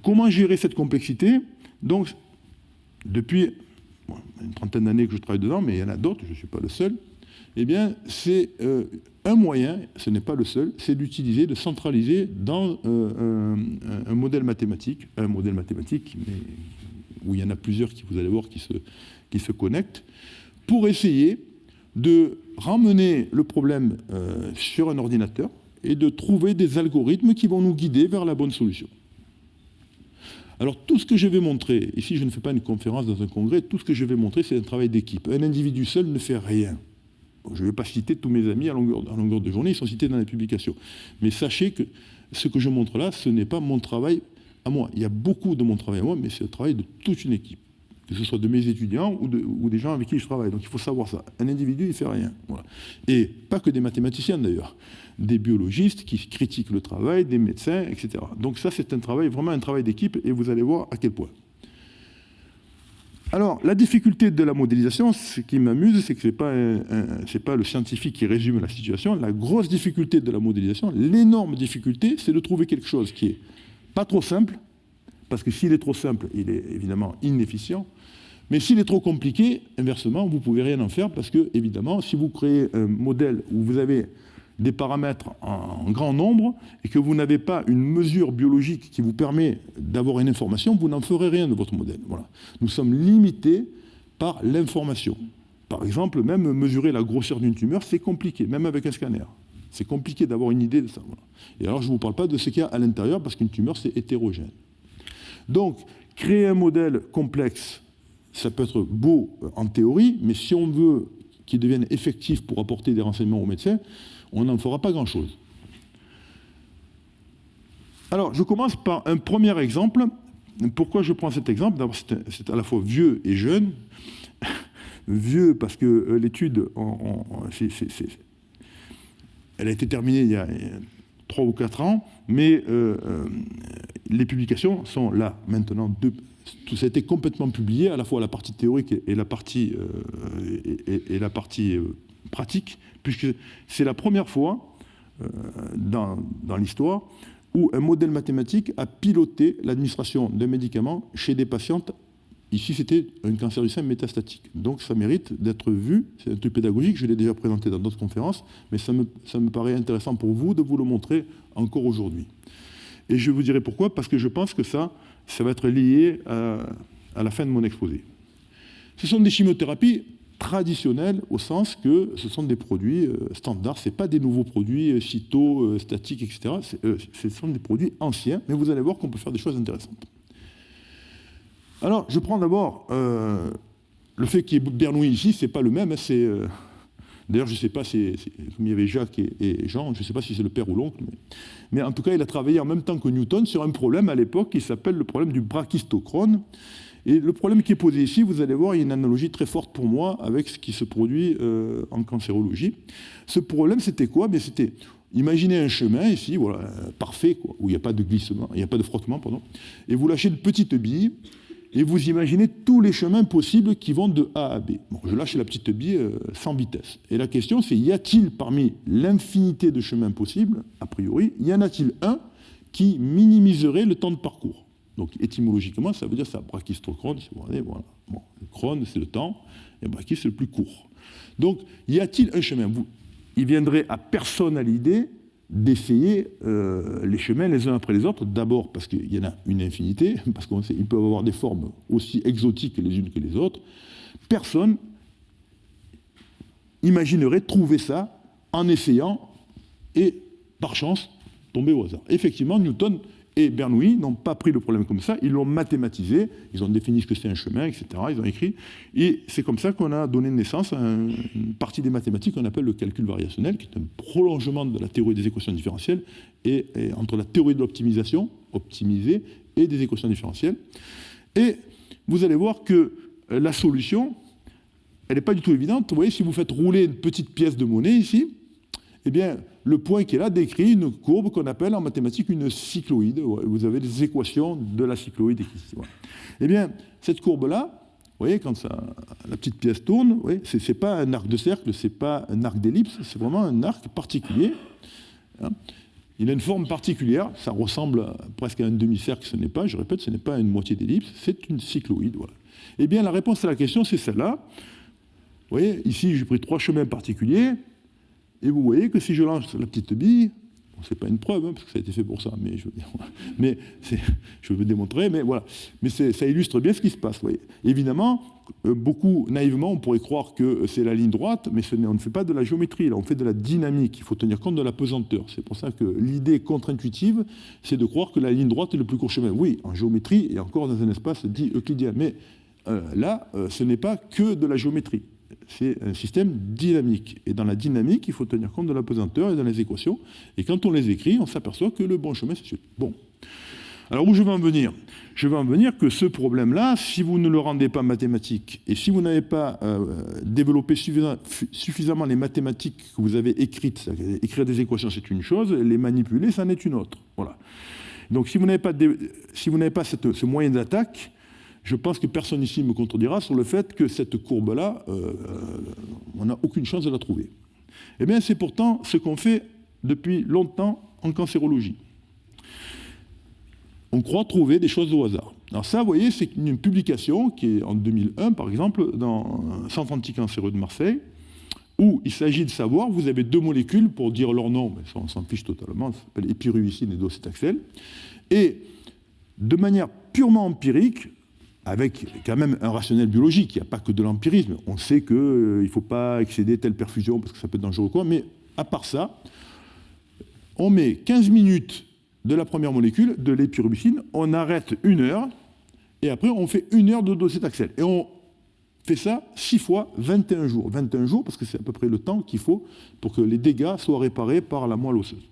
comment gérer cette complexité? Donc, depuis une trentaine d'années que je travaille dedans, mais il y en a d'autres, je ne suis pas le seul, eh bien, c'est un moyen, ce n'est pas le seul, c'est d'utiliser, de centraliser dans un modèle mathématique, où il y en a plusieurs qui, vous allez voir, qui se connectent, pour essayer de ramener le problème sur un ordinateur et de trouver des algorithmes qui vont nous guider vers la bonne solution. Alors tout ce que je vais montrer, ici je ne fais pas une conférence dans un congrès, tout ce que je vais montrer c'est un travail d'équipe. Un individu seul ne fait rien. Bon, je ne vais pas citer tous mes amis à longueur de journée, ils sont cités dans les publications. Mais sachez que ce que je montre là, ce n'est pas mon travail à moi. Il y a beaucoup de mon travail à moi, mais c'est le travail de toute une équipe. Que ce soit de mes étudiants ou des gens avec qui je travaille. Donc il faut savoir ça. Un individu, il ne fait rien. Voilà. Et pas que des mathématiciens d'ailleurs. Des biologistes qui critiquent le travail, des médecins, etc. Donc ça, c'est un travail, vraiment un travail d'équipe, et vous allez voir à quel point. Alors, la difficulté de la modélisation, ce qui m'amuse, c'est que ce n'est pas le scientifique qui résume la situation. La grosse difficulté de la modélisation, l'énorme difficulté, c'est de trouver quelque chose qui est pas trop simple, parce que s'il est trop simple, il est évidemment inefficient. Mais s'il est trop compliqué, inversement, vous ne pouvez rien en faire, parce que, évidemment, si vous créez un modèle où vous avez des paramètres en grand nombre et que vous n'avez pas une mesure biologique qui vous permet d'avoir une information, vous n'en ferez rien de votre modèle. Voilà. Nous sommes limités par l'information. Par exemple, même mesurer la grosseur d'une tumeur, c'est compliqué, même avec un scanner. C'est compliqué d'avoir une idée de ça. Voilà. Et alors, je ne vous parle pas de ce qu'il y a à l'intérieur, parce qu'une tumeur, c'est hétérogène. Donc, créer un modèle complexe, ça peut être beau en théorie, mais si on veut qu'il devienne effectif pour apporter des renseignements aux médecins, on n'en fera pas grand-chose. Alors, je commence par un premier exemple. Pourquoi je prends cet exemple? D'abord, c'est à la fois vieux et jeune. Vieux parce que l'étude, elle a été terminée il y a 3 ou 4 ans, mais les publications sont là, maintenant. Tout ça a été complètement publié, à la fois la partie théorique et la partie pratique, puisque c'est la première fois dans l'histoire où un modèle mathématique a piloté l'administration d'un médicament chez des patientes. Ici, c'était un cancer du sein métastatique. Donc ça mérite d'être vu, c'est un truc pédagogique, je l'ai déjà présenté dans d'autres conférences, mais ça me paraît intéressant pour vous de vous le montrer encore aujourd'hui. Et je vous dirai pourquoi, parce que je pense que ça va être lié à la fin de mon exposé. Ce sont des chimiothérapies traditionnelles au sens que ce sont des produits standards, ce n'est pas des nouveaux produits cytostatiques, etc. Ce sont des produits anciens, mais vous allez voir qu'on peut faire des choses intéressantes. Alors, je prends d'abord le fait qu'il y ait Bernoulli ici, ce n'est pas le même, c'est D'ailleurs, je ne sais pas, comme il y avait Jacques et Jean, je ne sais pas si c'est le père ou l'oncle, mais en tout cas, il a travaillé en même temps que Newton sur un problème à l'époque qui s'appelle le problème du brachistochrone. Et le problème qui est posé ici, vous allez voir, il y a une analogie très forte pour moi avec ce qui se produit en cancérologie. Ce problème, c'était quoi? C'était, imaginez un chemin ici, voilà, parfait, quoi, où il n'y a pas de glissement, il n'y a pas de frottement, pardon, et vous lâchez une petite bille, et vous imaginez tous les chemins possibles qui vont de A à B. Bon, je lâche la petite bille sans vitesse. Et la question, c'est, y a-t-il parmi l'infinité de chemins possibles, a priori, y en a-t-il un qui minimiserait le temps de parcours? Donc étymologiquement, ça veut dire ça, brachistochrone, si vous regardez, voilà. Bon, le chrono, c'est le temps, et brachis, c'est le plus court. Donc, y a-t-il un chemin? Il viendrait à personne à l'idée d'essayer les chemins les uns après les autres, d'abord parce qu'il y en a une infinité, parce qu'ils peuvent avoir des formes aussi exotiques les unes que les autres. Personne imaginerait trouver ça en essayant et, par chance, tomber au hasard. Effectivement, Newton et Bernoulli n'ont pas pris le problème comme ça, ils l'ont mathématisé, ils ont défini ce que c'est un chemin, etc., ils ont écrit, et c'est comme ça qu'on a donné naissance à une partie des mathématiques qu'on appelle le calcul variationnel, qui est un prolongement de la théorie des équations différentielles, et entre la théorie de l'optimisation, optimisée, et des équations différentielles. Et vous allez voir que la solution, elle n'est pas du tout évidente. Vous voyez, si vous faites rouler une petite pièce de monnaie ici, eh bien, le point qui est là décrit une courbe qu'on appelle en mathématiques une cycloïde. Vous avez les équations de la cycloïde. Eh bien, cette courbe-là, vous voyez, quand la petite pièce tourne, ce n'est pas un arc de cercle, ce n'est pas un arc d'ellipse, c'est vraiment un arc particulier. Hein. Il a une forme particulière, ça ressemble presque à un demi-cercle, ce n'est pas, je répète, ce n'est pas une moitié d'ellipse, c'est une cycloïde. Voilà. Eh bien, la réponse à la question, c'est celle-là. Vous voyez, ici, j'ai pris 3 chemins particuliers. Et vous voyez que si je lance la petite bille, bon, ce n'est pas une preuve, parce que ça a été fait pour ça, mais je vais démontrer, mais voilà. Mais ça illustre bien ce qui se passe. Vous voyez. Évidemment, beaucoup naïvement, on pourrait croire que c'est la ligne droite, mais on ne fait pas de la géométrie, là, on fait de la dynamique. Il faut tenir compte de la pesanteur. C'est pour ça que l'idée contre-intuitive, c'est de croire que la ligne droite est le plus court chemin. Oui, en géométrie, et encore dans un espace dit euclidien. Mais là, ce n'est pas que de la géométrie. C'est un système dynamique. Et dans la dynamique, il faut tenir compte de la pesanteur et dans les équations. Et quand on les écrit, on s'aperçoit que le bon chemin, c'est celui. Bon. Alors, où je veux en venir? Je veux en venir que ce problème-là, si vous ne le rendez pas mathématique, et si vous n'avez pas développé suffisamment les mathématiques que vous avez écrites, écrire des équations, c'est une chose, les manipuler, c'en est une autre. Voilà. Donc, si vous n'avez pas ce moyen d'attaque, je pense que personne ici me contredira sur le fait que cette courbe-là, on n'a aucune chance de la trouver. Eh bien, c'est pourtant ce qu'on fait depuis longtemps en cancérologie. On croit trouver des choses au hasard. Alors ça, vous voyez, c'est une publication qui est en 2001, par exemple, dans un centre anticancéreux de Marseille, où il s'agit de savoir, vous avez 2 molécules, pour dire leur nom, mais ça, on s'en fiche totalement, ça s'appelle épirubicine et docétaxel, et de manière purement empirique, avec quand même un rationnel biologique, il n'y a pas que de l'empirisme. On sait qu'il ne faut pas excéder telle perfusion parce que ça peut être dangereux ou quoi, mais à part ça, on met 15 minutes de la première molécule, de l'épirubicine, on arrête 1 heure, et après on fait 1 heure de docétaxel. Et on fait ça 6 fois 21 jours. 21 jours parce que c'est à peu près le temps qu'il faut pour que les dégâts soient réparés par la moelle osseuse.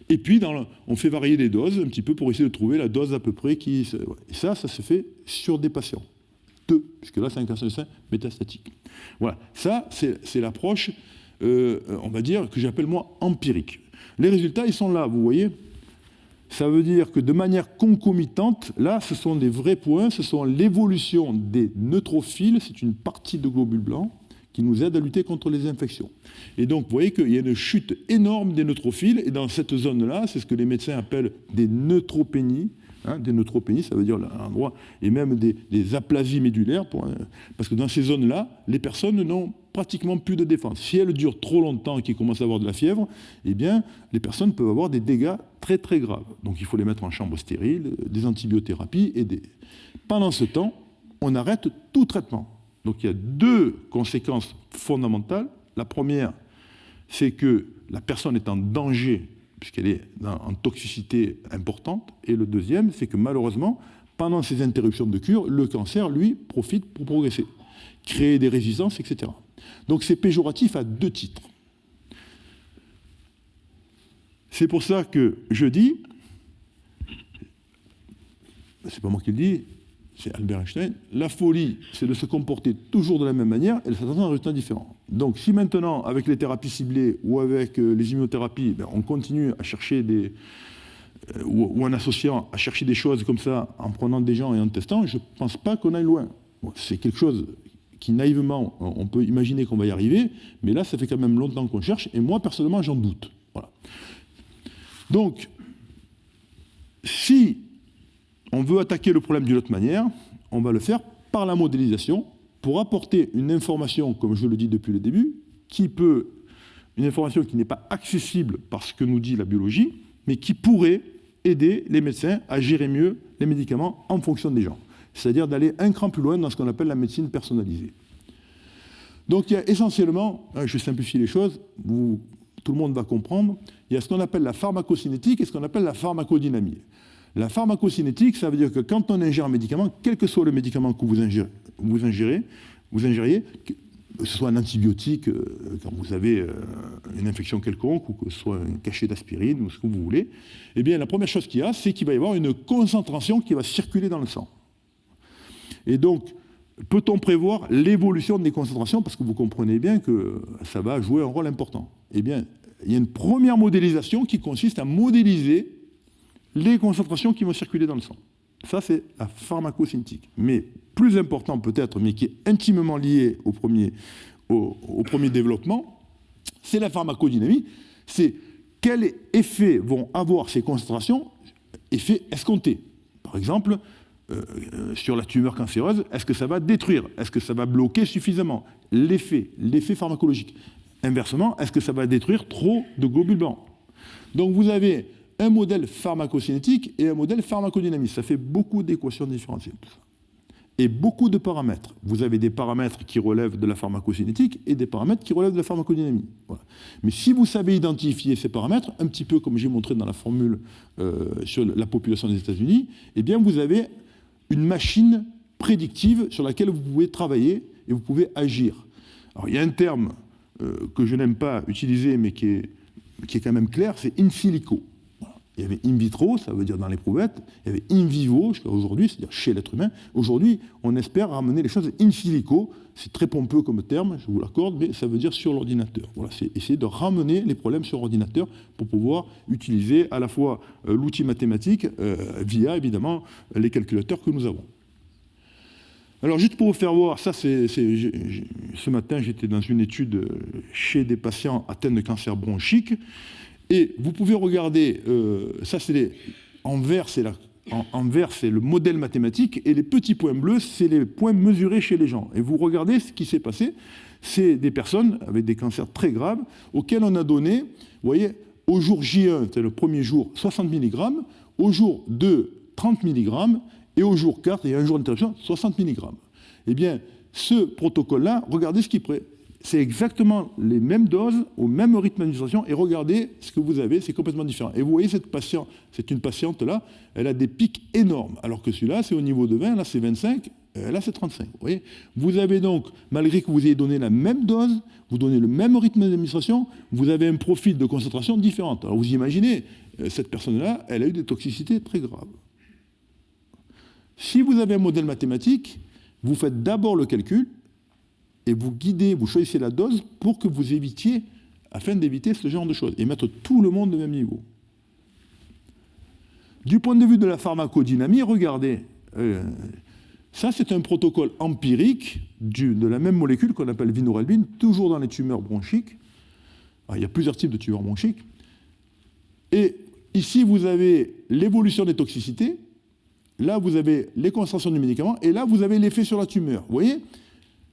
Et puis, on fait varier les doses un petit peu pour essayer de trouver la dose à peu près qui... Et ça se fait sur des patients. 2, puisque là, c'est un cancer du sein métastatique. Voilà. Ça, c'est l'approche, on va dire, que j'appelle moi empirique. Les résultats, ils sont là, vous voyez. Ça veut dire que de manière concomitante, là, ce sont des vrais points, ce sont l'évolution des neutrophiles, c'est une partie de globules blancs, qui nous aide à lutter contre les infections. Et donc, vous voyez qu'il y a une chute énorme des neutrophiles, et dans cette zone-là, c'est ce que les médecins appellent des neutropénies. Hein, des neutropénies, ça veut dire l'endroit, et même des aplasies médulaires, parce que dans ces zones-là, les personnes n'ont pratiquement plus de défense. Si elles durent trop longtemps et qu'ils commencent à avoir de la fièvre, eh bien, les personnes peuvent avoir des dégâts très très graves. Donc il faut les mettre en chambre stérile, des antibiothérapies, et pendant ce temps, on arrête tout traitement. Donc il y a 2 conséquences fondamentales. La première, c'est que la personne est en danger puisqu'elle est en toxicité importante. Et le deuxième, c'est que malheureusement, pendant ces interruptions de cure, le cancer, lui, profite pour progresser, créer des résistances, etc. Donc c'est péjoratif à 2 titres. C'est pour ça que je dis, c'est pas moi qui le dis, c'est Albert Einstein, la folie, c'est de se comporter toujours de la même manière et de s'attendre à un résultat différent. Donc si maintenant, avec les thérapies ciblées ou avec les immunothérapies, on continue à chercher ou en associant, à chercher des choses comme ça, en prenant des gens et en testant, je ne pense pas qu'on aille loin. Bon, c'est quelque chose qui, naïvement, on peut imaginer qu'on va y arriver, mais là, ça fait quand même longtemps qu'on cherche, et moi, personnellement, j'en doute. Voilà. Donc, si on veut attaquer le problème d'une autre manière, on va le faire par la modélisation, pour apporter une information, comme je le dis depuis le début, une information qui n'est pas accessible par ce que nous dit la biologie, mais qui pourrait aider les médecins à gérer mieux les médicaments en fonction des gens. C'est-à-dire d'aller un cran plus loin dans ce qu'on appelle la médecine personnalisée. Donc il y a essentiellement, je simplifie les choses, tout le monde va comprendre, il y a ce qu'on appelle la pharmacocinétique et ce qu'on appelle la pharmacodynamie. La pharmacocinétique, ça veut dire que quand on ingère un médicament, quel que soit le médicament que vous ingériez, que ce soit un antibiotique quand vous avez une infection quelconque, ou que ce soit un cachet d'aspirine, ou ce que vous voulez, eh bien la première chose qu'il y a, c'est qu'il va y avoir une concentration qui va circuler dans le sang. Et donc, peut-on prévoir l'évolution des concentrations? Parce que vous comprenez bien que ça va jouer un rôle important. Eh bien, il y a une première modélisation qui consiste à modéliser les concentrations qui vont circuler dans le sang. Ça, c'est la pharmacocinétique. Mais plus important peut-être, mais qui est intimement lié au premier développement, c'est la pharmacodynamie. C'est quel effet vont avoir ces concentrations, effets escomptés. Par exemple, sur la tumeur cancéreuse, est-ce que ça va détruire? Est-ce que ça va bloquer suffisamment l'effet pharmacologique? Inversement, est-ce que ça va détruire trop de globules blancs? Donc vous avez un modèle pharmacocinétique et un modèle pharmacodynamique. Ça fait beaucoup d'équations différentielles. Et beaucoup de paramètres. Vous avez des paramètres qui relèvent de la pharmacocinétique et des paramètres qui relèvent de la pharmacodynamie. Voilà. Mais si vous savez identifier ces paramètres, un petit peu comme j'ai montré dans la formule sur la population des États-Unis, eh bien vous avez une machine prédictive sur laquelle vous pouvez travailler et vous pouvez agir. Alors il y a un terme que je n'aime pas utiliser, mais qui est quand même clair, c'est in silico. Il y avait in vitro, ça veut dire dans l'éprouvettes, il y avait in vivo jusqu'à aujourd'hui, c'est-à-dire chez l'être humain. Aujourd'hui, on espère ramener les choses in silico. C'est très pompeux comme terme, je vous l'accorde, mais ça veut dire sur l'ordinateur. Voilà, c'est essayer de ramener les problèmes sur l'ordinateur pour pouvoir utiliser à la fois l'outil mathématique via, évidemment, les calculateurs que nous avons. Alors, juste pour vous faire voir, ça, ce matin, j'étais dans une étude chez des patients atteints de cancer bronchique. Et vous pouvez regarder, ça c'est en vert, c'est le modèle mathématique, et les petits points bleus, c'est les points mesurés chez les gens. Et vous regardez ce qui s'est passé, c'est des personnes avec des cancers très graves, auxquelles on a donné, vous voyez, au jour J1, c'est le premier jour, 60 mg, au jour 2, 30 mg, et au jour 4, il y a un jour d'interruption, 60 mg. Eh bien, ce protocole-là, regardez ce qui est c'est exactement les mêmes doses, au même rythme d'administration, et regardez ce que vous avez, c'est complètement différent. Et vous voyez cette patiente, c'est une patiente là, elle a des pics énormes, alors que celui-là, c'est au niveau de 20, là c'est 25, là c'est 35. Vous voyez, vous avez donc, malgré que vous ayez donné la même dose, vous donnez le même rythme d'administration, vous avez un profil de concentration différent. Alors vous imaginez, cette personne-là, elle a eu des toxicités très graves. Si vous avez un modèle mathématique, vous faites d'abord le calcul, et vous guidez, vous choisissez la dose pour que vous évitiez, afin d'éviter ce genre de choses, et mettre tout le monde au même niveau. Du point de vue de la pharmacodynamie, regardez, ça c'est un protocole empirique de la même molécule qu'on appelle vinorelbine, toujours dans les tumeurs bronchiques. Alors, il y a plusieurs types de tumeurs bronchiques. Et ici, vous avez l'évolution des toxicités, là vous avez les concentrations du médicament, et là vous avez l'effet sur la tumeur. Vous voyez ?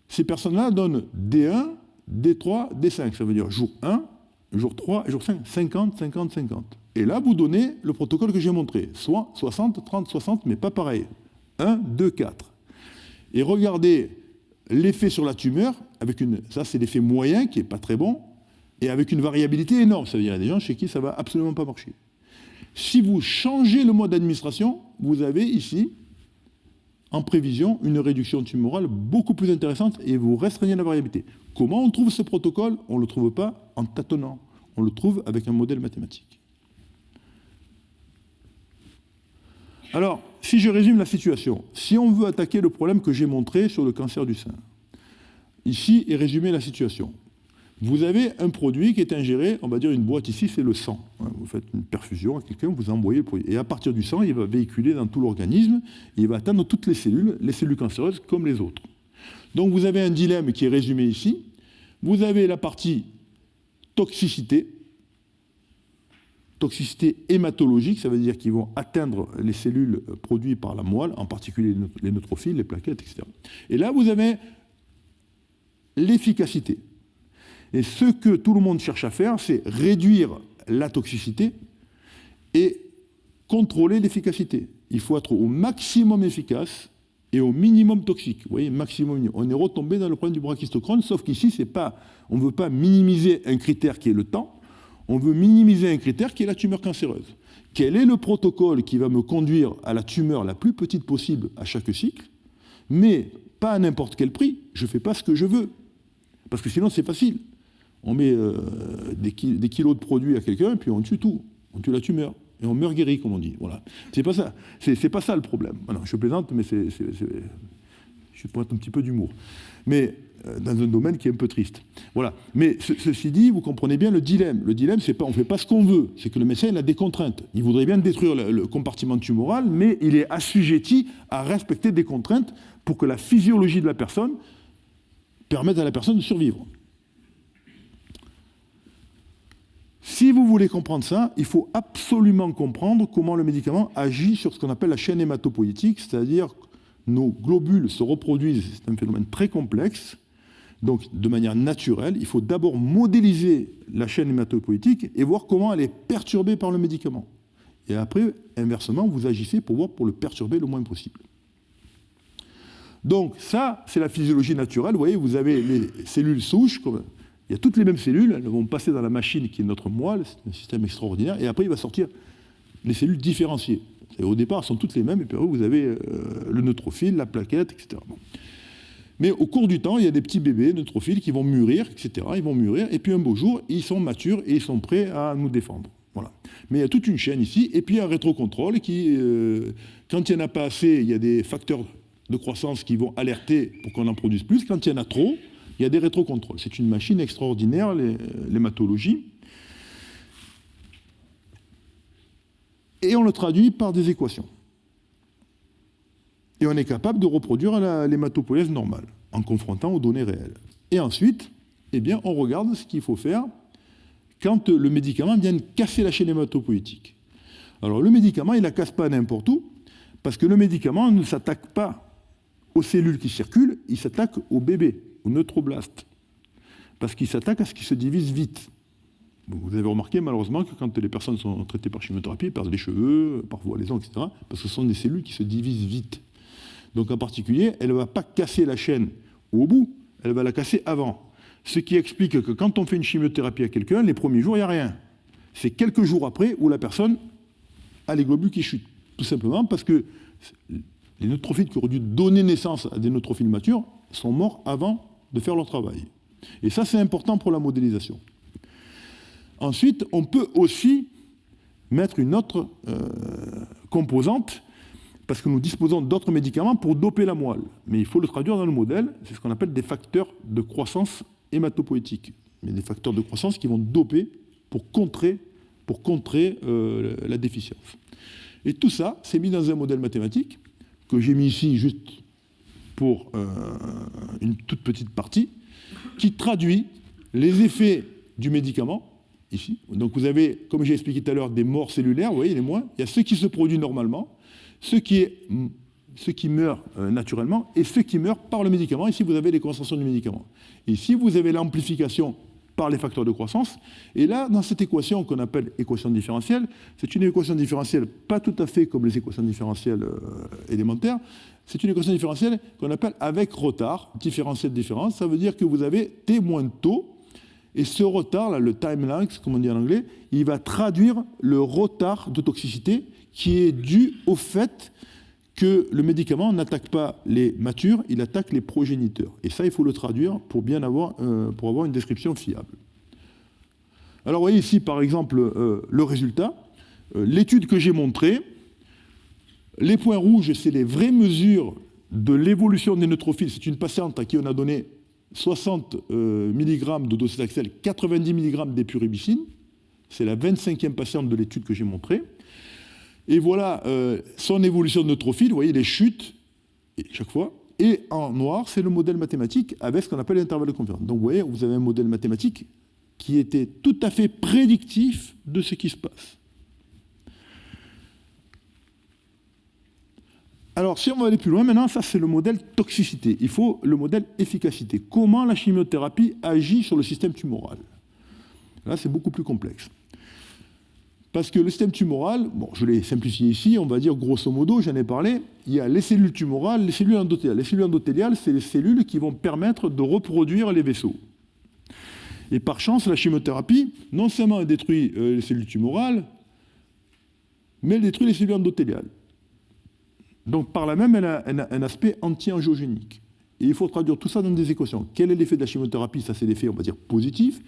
Ces personnes-là donnent D1, D3, D5. Ça veut dire jour 1, jour 3 et jour 5, 50, 50, 50. Et là, vous donnez le protocole que j'ai montré, soit 60, 30, 60, mais pas pareil. 1, 2, 4. Et regardez l'effet sur la tumeur, ça c'est l'effet moyen qui n'est pas très bon, et avec une variabilité énorme. Ça veut dire qu'il y a des gens chez qui ça ne va absolument pas marcher. Si vous changez le mode d'administration, vous avez ici en prévision une réduction tumorale beaucoup plus intéressante et vous restreignez la variabilité. Comment on trouve ce protocole? On ne le trouve pas en tâtonnant, on le trouve avec un modèle mathématique. Alors, si je résume la situation, si on veut attaquer le problème que j'ai montré sur le cancer du sein, ici est résumée la situation. Vous avez un produit qui est ingéré, on va dire une boîte ici, c'est le sang. Vous faites une perfusion à quelqu'un, vous envoyez le produit. Et à partir du sang, il va véhiculer dans tout l'organisme, il va atteindre toutes les cellules cancéreuses comme les autres. Donc vous avez un dilemme qui est résumé ici. Vous avez la partie toxicité hématologique, ça veut dire qu'ils vont atteindre les cellules produites par la moelle, en particulier les neutrophiles, les plaquettes, etc. Et là, vous avez l'efficacité. Et ce que tout le monde cherche à faire, c'est réduire la toxicité et contrôler l'efficacité. Il faut être au maximum efficace et au minimum toxique. Vous voyez, maximum. On est retombé dans le problème du brachystochrone, sauf qu'ici, on ne veut pas minimiser un critère qui est le temps, on veut minimiser un critère qui est la tumeur cancéreuse. Quel est le protocole qui va me conduire à la tumeur la plus petite possible à chaque cycle, mais pas à n'importe quel prix, je ne fais pas ce que je veux. Parce que sinon, c'est facile. On met des kilos de produits à quelqu'un, puis on tue tout. On tue la tumeur. Et on meurt guéri, comme on dit. Voilà. C'est pas ça. C'est pas ça le problème. Alors, je plaisante, mais je pourrais être un petit peu d'humour. Mais dans un domaine qui est un peu triste. Voilà. Mais ceci dit, vous comprenez bien le dilemme. Le dilemme, c'est pas, on ne fait pas ce qu'on veut. C'est que le médecin, il a des contraintes. Il voudrait bien détruire le compartiment tumoral, mais il est assujetti à respecter des contraintes pour que la physiologie de la personne permette à la personne de survivre. Si vous voulez comprendre ça, il faut absolument comprendre comment le médicament agit sur ce qu'on appelle la chaîne hématopoïétique, c'est-à-dire nos globules se reproduisent, c'est un phénomène très complexe, donc de manière naturelle. Il faut d'abord modéliser la chaîne hématopoïétique et voir comment elle est perturbée par le médicament. Et après, inversement, vous agissez pour le perturber le moins possible. Donc ça, c'est la physiologie naturelle. Vous voyez, vous avez les cellules souches, il y a toutes les mêmes cellules, elles vont passer dans la machine qui est notre moelle, c'est un système extraordinaire, et après il va sortir les cellules différenciées. Et au départ, elles sont toutes les mêmes, et puis après vous avez le neutrophile, la plaquette, etc. Bon. Mais au cours du temps, il y a des petits bébés neutrophiles qui vont mûrir, etc. Ils vont mûrir, et puis un beau jour, ils sont matures et ils sont prêts à nous défendre. Voilà. Mais il y a toute une chaîne ici, et puis un rétrocontrôle qui, quand il n'y en a pas assez, il y a des facteurs de croissance qui vont alerter pour qu'on en produise plus. Quand il y en a trop, il y a des rétrocontrôles. C'est une machine extraordinaire, l'hématologie. Et on le traduit par des équations. Et on est capable de reproduire l'hématopoïèse normale, en confrontant aux données réelles. Et ensuite, eh bien, on regarde ce qu'il faut faire quand le médicament vient casser la chaîne hématopoïétique. Alors, le médicament, il ne la casse pas n'importe où, parce que le médicament ne s'attaque pas aux cellules qui circulent, il s'attaque aux bébés, aux neutroblastes, parce qu'il s'attaque à ce qui se divise vite. Bon, vous avez remarqué malheureusement que quand les personnes sont traitées par chimiothérapie, elles perdent les cheveux, parfois les ongles, etc., parce que ce sont des cellules qui se divisent vite. Donc en particulier, elle ne va pas casser la chaîne au bout, elle va la casser avant. Ce qui explique que quand on fait une chimiothérapie à quelqu'un, les premiers jours, il n'y a rien. C'est quelques jours après où la personne a les globules qui chutent. Tout simplement parce que les neutrophiles qui auraient dû donner naissance à des neutrophiles matures sont morts avant de faire leur travail. Et ça, c'est important pour la modélisation. Ensuite, on peut aussi mettre une autre composante, parce que nous disposons d'autres médicaments pour doper la moelle. Mais il faut le traduire dans le modèle, c'est ce qu'on appelle des facteurs de croissance hématopoïétique. Mais des facteurs de croissance qui vont doper pour contrer la déficience. Et tout ça, c'est mis dans un modèle mathématique, que j'ai mis ici juste pour une toute petite partie, qui traduit les effets du médicament, ici. Donc vous avez, comme j'ai expliqué tout à l'heure, des morts cellulaires, vous voyez les moins, il y a ceux qui se produisent normalement, ceux qui meurent naturellement, et ceux qui meurent par le médicament. Ici vous avez les concentrations du médicament. Ici vous avez l'amplification par les facteurs de croissance, et là, dans cette équation qu'on appelle équation différentielle, c'est une équation différentielle pas tout à fait comme les équations différentielles élémentaires, c'est une équation différentielle qu'on appelle avec retard, différentiel de différence, ça veut dire que vous avez t moins taux, et ce retard, là, le time length, comme on dit en anglais, il va traduire le retard de toxicité qui est dû au fait que le médicament n'attaque pas les matures, il attaque les progéniteurs. Et ça, il faut le traduire pour bien avoir une description fiable. Alors, vous voyez ici, par exemple, le résultat. L'étude que j'ai montrée, les points rouges, c'est les vraies mesures de l'évolution des neutrophiles. C'est une patiente à qui on a donné 60 mg de docétaxel, 90 mg d'épuribicine. C'est la 25e patiente de l'étude que j'ai montrée. Et voilà son évolution de neutrophile, vous voyez les chutes, chaque fois. Et en noir, c'est le modèle mathématique avec ce qu'on appelle l'intervalle de confiance. Donc vous voyez, vous avez un modèle mathématique qui était tout à fait prédictif de ce qui se passe. Alors, si on va aller plus loin, maintenant, ça c'est le modèle toxicité. Il faut le modèle efficacité. Comment la chimiothérapie agit sur le système tumoral? Là, c'est beaucoup plus complexe. Parce que le système tumoral, bon, je l'ai simplifié ici, on va dire grosso modo, j'en ai parlé, il y a les cellules tumorales, les cellules endothéliales. Les cellules endothéliales, c'est les cellules qui vont permettre de reproduire les vaisseaux. Et par chance, la chimiothérapie, non seulement elle détruit les cellules tumorales, mais elle détruit les cellules endothéliales. Donc par là même, elle a un aspect anti-angiogénique. Et il faut traduire tout ça dans des équations. Quel est l'effet de la chimiothérapie? Ça, c'est l'effet, on va dire, positif.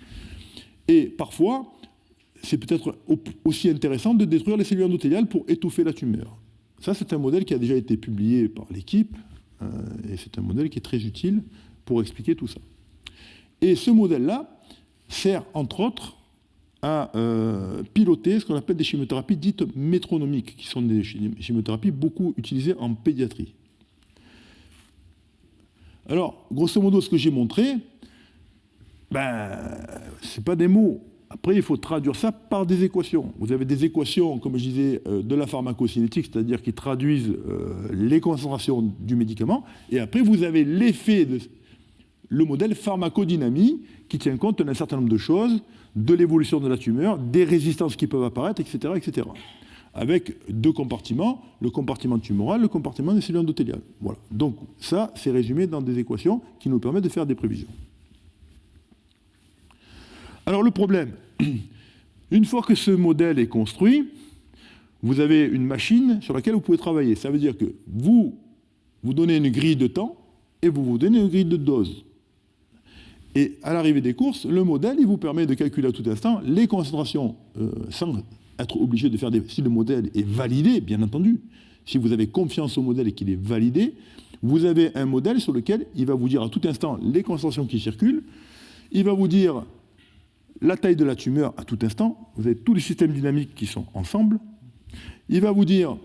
Et parfois, c'est peut-être aussi intéressant de détruire les cellules endothéliales pour étouffer la tumeur. Ça, c'est un modèle qui a déjà été publié par l'équipe, et c'est un modèle qui est très utile pour expliquer tout ça. Et ce modèle-là sert, entre autres, à piloter ce qu'on appelle des chimiothérapies dites métronomiques, qui sont des chimiothérapies beaucoup utilisées en pédiatrie. Alors, grosso modo, ce que j'ai montré, ce n'est pas des mots. Après, il faut traduire ça par des équations. Vous avez des équations, comme je disais, de la pharmacocinétique, c'est-à-dire qui traduisent les concentrations du médicament. Et après, vous avez l'effet de le modèle pharmacodynamie qui tient compte d'un certain nombre de choses, de l'évolution de la tumeur, des résistances qui peuvent apparaître, etc., etc. Avec deux compartiments, le compartiment tumoral, le compartiment des cellules endothéliales. Voilà. Donc ça, c'est résumé dans des équations qui nous permettent de faire des prévisions. Alors le problème, une fois que ce modèle est construit, vous avez une machine sur laquelle vous pouvez travailler. Ça veut dire que vous donnez une grille de temps et vous donnez une grille de dose. Et à l'arrivée des courses, le modèle, il vous permet de calculer à tout instant les concentrations sans être obligé de faire des... Si le modèle est validé, bien entendu, si vous avez confiance au modèle et qu'il est validé, vous avez un modèle sur lequel il va vous dire à tout instant les concentrations qui circulent, il va vous dire la taille de la tumeur à tout instant, vous avez tous les systèmes dynamiques qui sont ensemble, il va vous dire,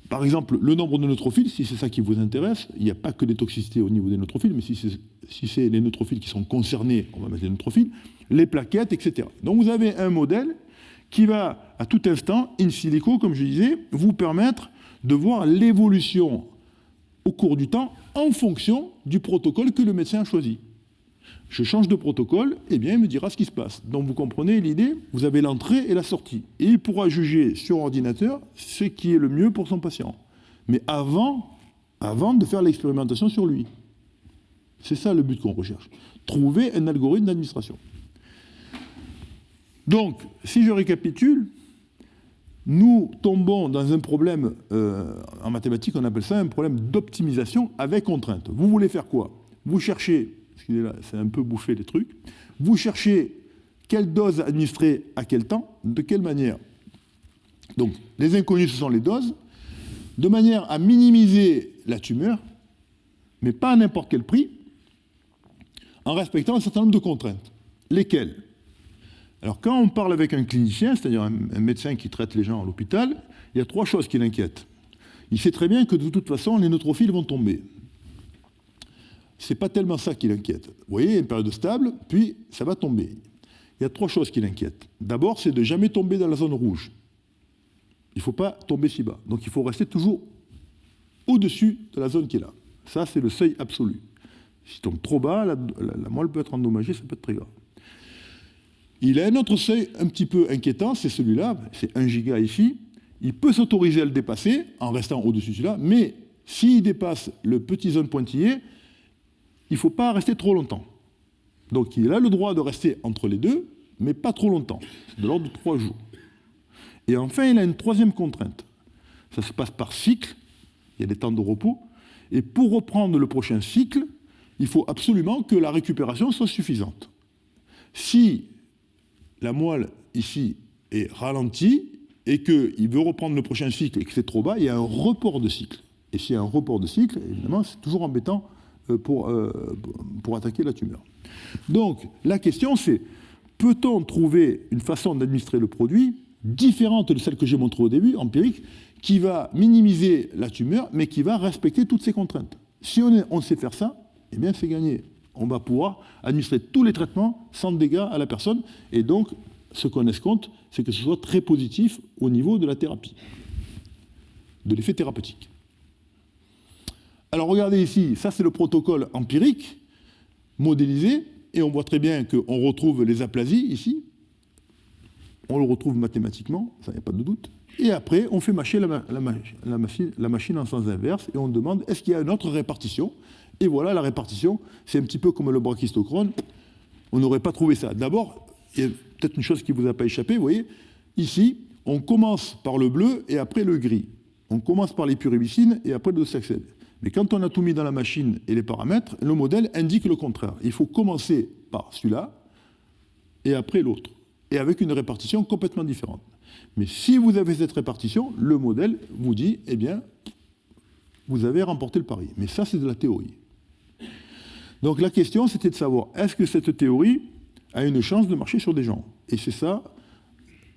par exemple, le nombre de neutrophiles, si c'est ça qui vous intéresse, il n'y a pas que des toxicités au niveau des neutrophiles, mais si c'est les neutrophiles qui sont concernés, on va mettre les neutrophiles, les plaquettes, etc. Donc vous avez un modèle qui va, à tout instant, in silico, comme je disais, vous permettre de voir l'évolution au cours du temps en fonction du protocole que le médecin a choisi. Je change de protocole, eh bien, il me dira ce qui se passe. Donc vous comprenez l'idée, vous avez l'entrée et la sortie. Et il pourra juger sur ordinateur ce qui est le mieux pour son patient. Mais avant de faire l'expérimentation sur lui. C'est ça le but qu'on recherche. Trouver un algorithme d'administration. Donc, si je récapitule, nous tombons dans un problème, en mathématiques, on appelle ça un problème d'optimisation avec contrainte. Vous voulez faire quoi? Vous cherchez, parce qu'il est là, c'est un peu bouffé les trucs, vous cherchez quelle dose administrer à quel temps, de quelle manière. Donc, les inconnus, ce sont les doses, de manière à minimiser la tumeur, mais pas à n'importe quel prix, en respectant un certain nombre de contraintes. Lesquelles? Alors, quand on parle avec un clinicien, c'est-à-dire un médecin qui traite les gens à l'hôpital, il y a trois choses qui l'inquiètent. Il sait très bien que de toute façon, les neutrophiles vont tomber. Ce n'est pas tellement ça qui l'inquiète. Vous voyez, il y a une période stable, puis ça va tomber. Il y a trois choses qui l'inquiètent. D'abord, c'est de ne jamais tomber dans la zone rouge. Il ne faut pas tomber si bas. Donc, il faut rester toujours au-dessus de la zone qui est là. Ça, c'est le seuil absolu. S'il tombe trop bas, la moelle peut être endommagée, ça peut être très grave. Il a un autre seuil un petit peu inquiétant, c'est celui-là, c'est 1 giga ici. Il peut s'autoriser à le dépasser en restant au-dessus de celui-là, mais s'il dépasse le petit zone pointillé, il ne faut pas rester trop longtemps. Donc il a le droit de rester entre les deux, mais pas trop longtemps. C'est de l'ordre de 3 jours. Et enfin, il a une troisième contrainte. Ça se passe par cycle. il y a des temps de repos. Et pour reprendre le prochain cycle, il faut absolument que la récupération soit suffisante. Si la moelle, ici, est ralentie et qu'il veut reprendre le prochain cycle et que c'est trop bas, il y a un report de cycle. Et s'il y a un report de cycle, évidemment, c'est toujours embêtant pour attaquer la tumeur. Donc, la question, c'est, peut-on trouver une façon d'administrer le produit différente de celle que j'ai montrée au début, empirique, qui va minimiser la tumeur, mais qui va respecter toutes ces contraintes? Si on sait faire ça, eh bien, c'est gagné. On va pouvoir administrer tous les traitements sans dégâts à la personne. Et donc, ce qu'on escompte, c'est que ce soit très positif au niveau de la thérapie, de l'effet thérapeutique. Alors, regardez ici, ça c'est le protocole empirique, modélisé, et on voit très bien qu'on retrouve les aplasies ici. On le retrouve mathématiquement, ça, il n'y a pas de doute. Et après, on fait mâcher la machine en sens inverse, et on demande, est-ce qu'il y a une autre répartition? Et voilà, la répartition, c'est un petit peu comme le brachistochrone. On n'aurait pas trouvé ça. D'abord, il y a peut-être une chose qui ne vous a pas échappé, vous voyez, ici, on commence par le bleu et après le gris. On commence par les puribicines et après le docetaxel. Mais quand on a tout mis dans la machine et les paramètres, le modèle indique le contraire. Il faut commencer par celui-là et après l'autre, et avec une répartition complètement différente. Mais si vous avez cette répartition, le modèle vous dit, eh bien, vous avez remporté le pari. Mais ça, c'est de la théorie. Donc la question, c'était de savoir, est-ce que cette théorie a une chance de marcher sur des gens? Et c'est ça,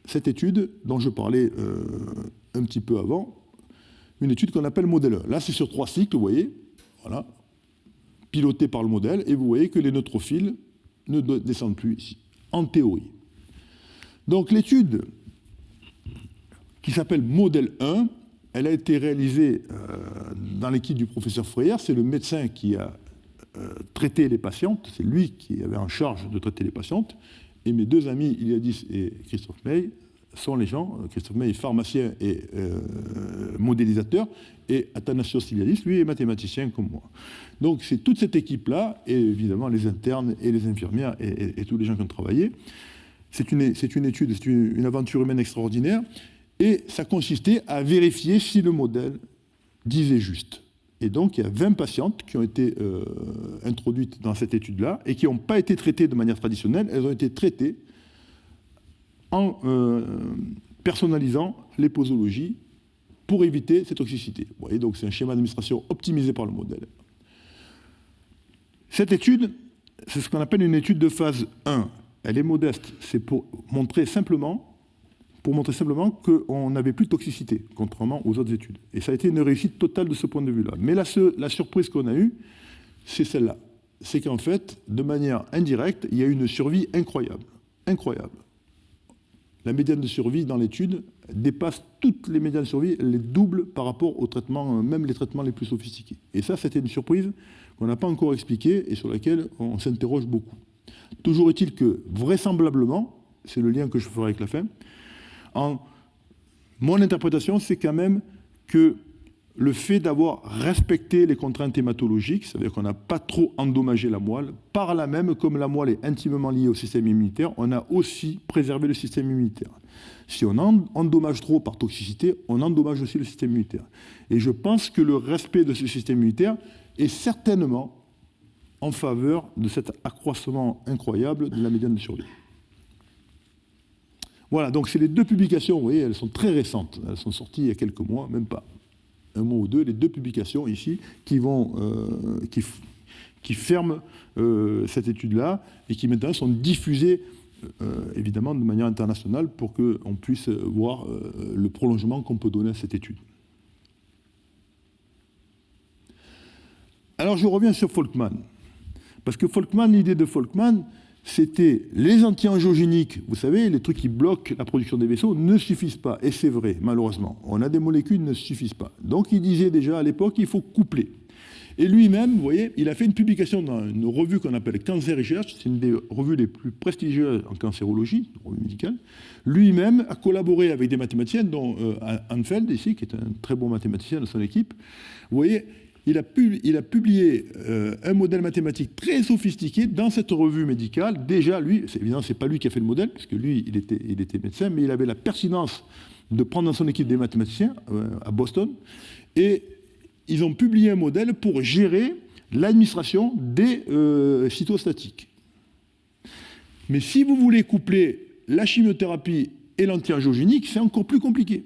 cette étude dont je parlais un petit peu avant, une étude qu'on appelle modèle 1. Là, c'est sur 3 cycles, vous voyez, voilà, piloté par le modèle, et vous voyez que les neutrophiles ne descendent plus ici, en théorie. Donc l'étude qui s'appelle modèle 1, elle a été réalisée dans l'équipe du professeur Freyer, c'est le médecin qui a traité les patientes, c'est lui qui avait en charge de traiter les patientes, et mes 2 amis, Iliadis et Christophe May, sont les gens. Christophe May est pharmacien et modélisateur, et Athanasios Iliadis, lui, est mathématicien comme moi. Donc c'est toute cette équipe-là, et évidemment les internes et les infirmières et tous les gens qui ont travaillé. C'est une étude, c'est une aventure humaine extraordinaire, et ça consistait à vérifier si le modèle disait juste. Et donc, il y a 20 patientes qui ont été introduites dans cette étude-là et qui n'ont pas été traitées de manière traditionnelle. Elles ont été traitées en personnalisant les posologies pour éviter ces toxicités. Vous voyez, donc c'est un schéma d'administration optimisé par le modèle. Cette étude, c'est ce qu'on appelle une étude de phase 1. Elle est modeste. C'est pour montrer simplement qu'on n'avait plus de toxicité, contrairement aux autres études. Et ça a été une réussite totale de ce point de vue-là. Mais la surprise qu'on a eue, c'est celle-là. C'est qu'en fait, de manière indirecte, il y a eu une survie incroyable. Incroyable. La médiane de survie dans l'étude dépasse toutes les médianes de survie, elle les double par rapport aux traitements, même les traitements les plus sophistiqués. Et ça, c'était une surprise qu'on n'a pas encore expliquée et sur laquelle on s'interroge beaucoup. Toujours est-il que, vraisemblablement, c'est le lien que je ferai avec la fin, mon interprétation, c'est quand même que le fait d'avoir respecté les contraintes hématologiques, c'est-à-dire qu'on n'a pas trop endommagé la moelle, par là même, comme la moelle est intimement liée au système immunitaire, on a aussi préservé le système immunitaire. Si on endommage trop par toxicité, on endommage aussi le système immunitaire. Et je pense que le respect de ce système immunitaire est certainement en faveur de cet accroissement incroyable de la médiane de survie. Voilà, donc c'est les 2 publications, vous voyez, elles sont très récentes, elles sont sorties il y a quelques mois, même pas un mois ou 2, les 2 publications ici qui ferment cette étude-là et qui maintenant sont diffusées évidemment de manière internationale pour qu'on puisse voir le prolongement qu'on peut donner à cette étude. Alors je reviens sur Folkman, parce que Folkman, l'idée de Folkman, c'était les anti-angiogéniques, vous savez, les trucs qui bloquent la production des vaisseaux ne suffisent pas. Et c'est vrai, malheureusement. On a des molécules qui ne suffisent pas. Donc il disait déjà à l'époque qu'il faut coupler. Et lui-même, vous voyez, il a fait une publication dans une revue qu'on appelle Cancer Research, c'est une des revues les plus prestigieuses en cancérologie, une revue médicale. Lui-même a collaboré avec des mathématiciens, dont Hanfeld, ici, qui est un très bon mathématicien de son équipe. Vous voyez, il a publié un modèle mathématique très sophistiqué dans cette revue médicale. Déjà, lui, évidemment, ce n'est pas lui qui a fait le modèle, puisque lui, il était médecin, mais il avait la pertinence de prendre dans son équipe des mathématiciens à Boston. Et ils ont publié un modèle pour gérer l'administration des cytostatiques. Mais si vous voulez coupler la chimiothérapie et l'anti-angiogénique, c'est encore plus compliqué.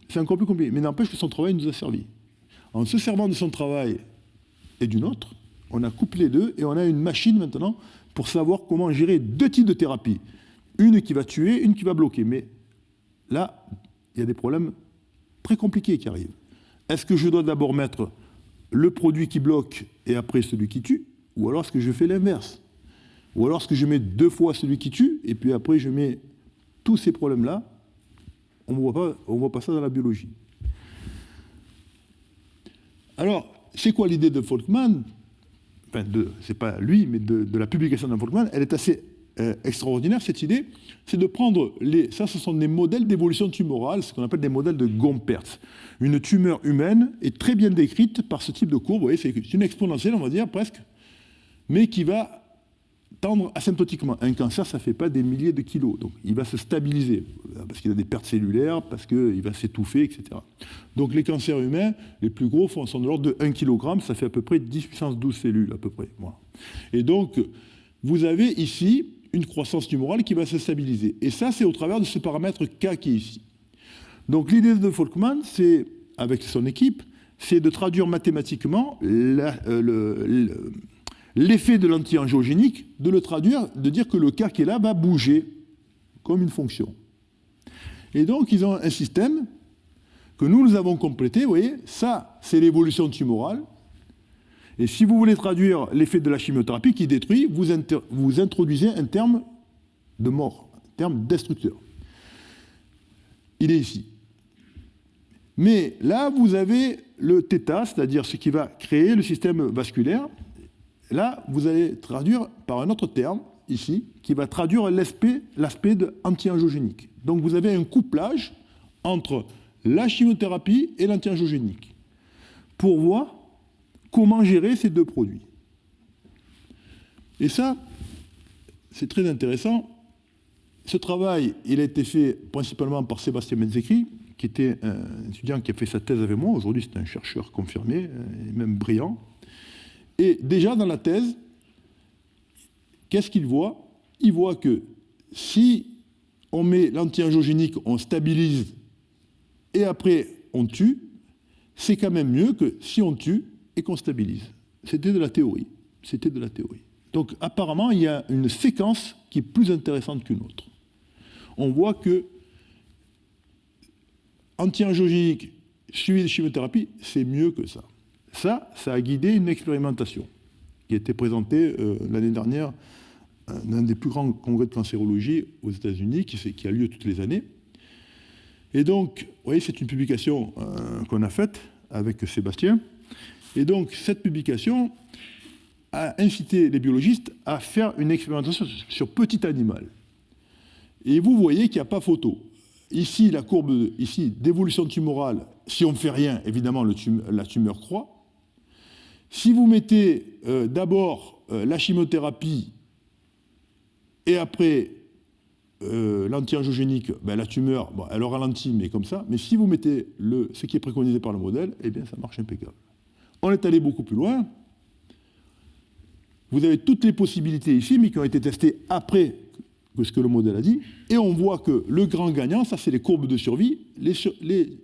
C'est encore plus compliqué. Mais n'empêche que son travail nous a servi. En se servant de son travail et du nôtre, on a couplé les deux et on a une machine maintenant pour savoir comment gérer deux types de thérapies. Une qui va tuer, une qui va bloquer. Mais là, il y a des problèmes très compliqués qui arrivent. Est-ce que je dois d'abord mettre le produit qui bloque et après celui qui tue? Ou alors est-ce que je fais l'inverse? Ou alors est-ce que je mets 2 fois celui qui tue et puis après je mets tous ces problèmes-là? On ne voit pas ça dans la biologie. Alors, c'est quoi l'idée de Folkman? Enfin, c'est pas lui, mais de la publication de Folkman. Elle est assez extraordinaire, cette idée. C'est de prendre ça, ce sont des modèles d'évolution tumorale, ce qu'on appelle des modèles de Gompertz. Une tumeur humaine est très bien décrite par ce type de courbe. Vous voyez, c'est une exponentielle, on va dire, presque, mais qui va tendre asymptotiquement. Un cancer, ça ne fait pas des milliers de kilos. Donc, il va se stabiliser, parce qu'il a des pertes cellulaires, parce qu'il va s'étouffer, etc. Donc, les cancers humains, les plus gros, sont de l'ordre de 1 kg. Ça fait à peu près 10 puissance 12 cellules, à peu près. Voilà. Et donc, vous avez ici une croissance tumorale qui va se stabiliser. Et ça, c'est au travers de ce paramètre K qui est ici. Donc, l'idée de Folkman, c'est, avec son équipe, c'est de traduire mathématiquement l'effet de l'anti-angiogénique, de le traduire, de dire que le K qui est là va bouger comme une fonction. Et donc, ils ont un système que nous avons complété. Vous voyez, ça, c'est l'évolution tumorale. Et si vous voulez traduire l'effet de la chimiothérapie qui détruit, vous introduisez un terme de mort, un terme destructeur. Il est ici. Mais là, vous avez le θ, c'est-à-dire ce qui va créer le système vasculaire. Là, vous allez traduire par un autre terme, ici, qui va traduire l'aspect anti-angiogénique. Donc vous avez un couplage entre la chimiothérapie et l'anti-angiogénique pour voir comment gérer ces deux produits. Et ça, c'est très intéressant. Ce travail, il a été fait principalement par Sébastien Menzekri, qui était un étudiant qui a fait sa thèse avec moi. Aujourd'hui, c'est un chercheur confirmé, et même brillant. Et déjà dans la thèse, qu'est-ce qu'il voit? Il voit que si on met l'anti-angiogénique, on stabilise et après on tue, c'est quand même mieux que si on tue et qu'on stabilise. C'était de la théorie. C'était de la théorie. Donc apparemment, il y a une séquence qui est plus intéressante qu'une autre. On voit que anti-angiogénique suivi de chimiothérapie, c'est mieux que ça. Ça a guidé une expérimentation qui a été présentée l'année dernière dans un des plus grands congrès de cancérologie aux États-Unis, qui a lieu toutes les années. Et donc, vous voyez, c'est une publication qu'on a faite avec Sébastien. Et donc, cette publication a incité les biologistes à faire une expérimentation sur petit animal. Et vous voyez qu'il n'y a pas photo. Ici, la courbe d'évolution tumorale, si on ne fait rien, évidemment, la tumeur croît. Si vous mettez d'abord la chimiothérapie et après l'anti-angiogénique, ben, la tumeur, bon, elle ralentit, mais comme ça. Mais si vous mettez ce qui est préconisé par le modèle, eh bien, ça marche impeccable. On est allé beaucoup plus loin. Vous avez toutes les possibilités ici, mais qui ont été testées après ce que le modèle a dit. Et on voit que le grand gagnant, ça, c'est les courbes de survie. Les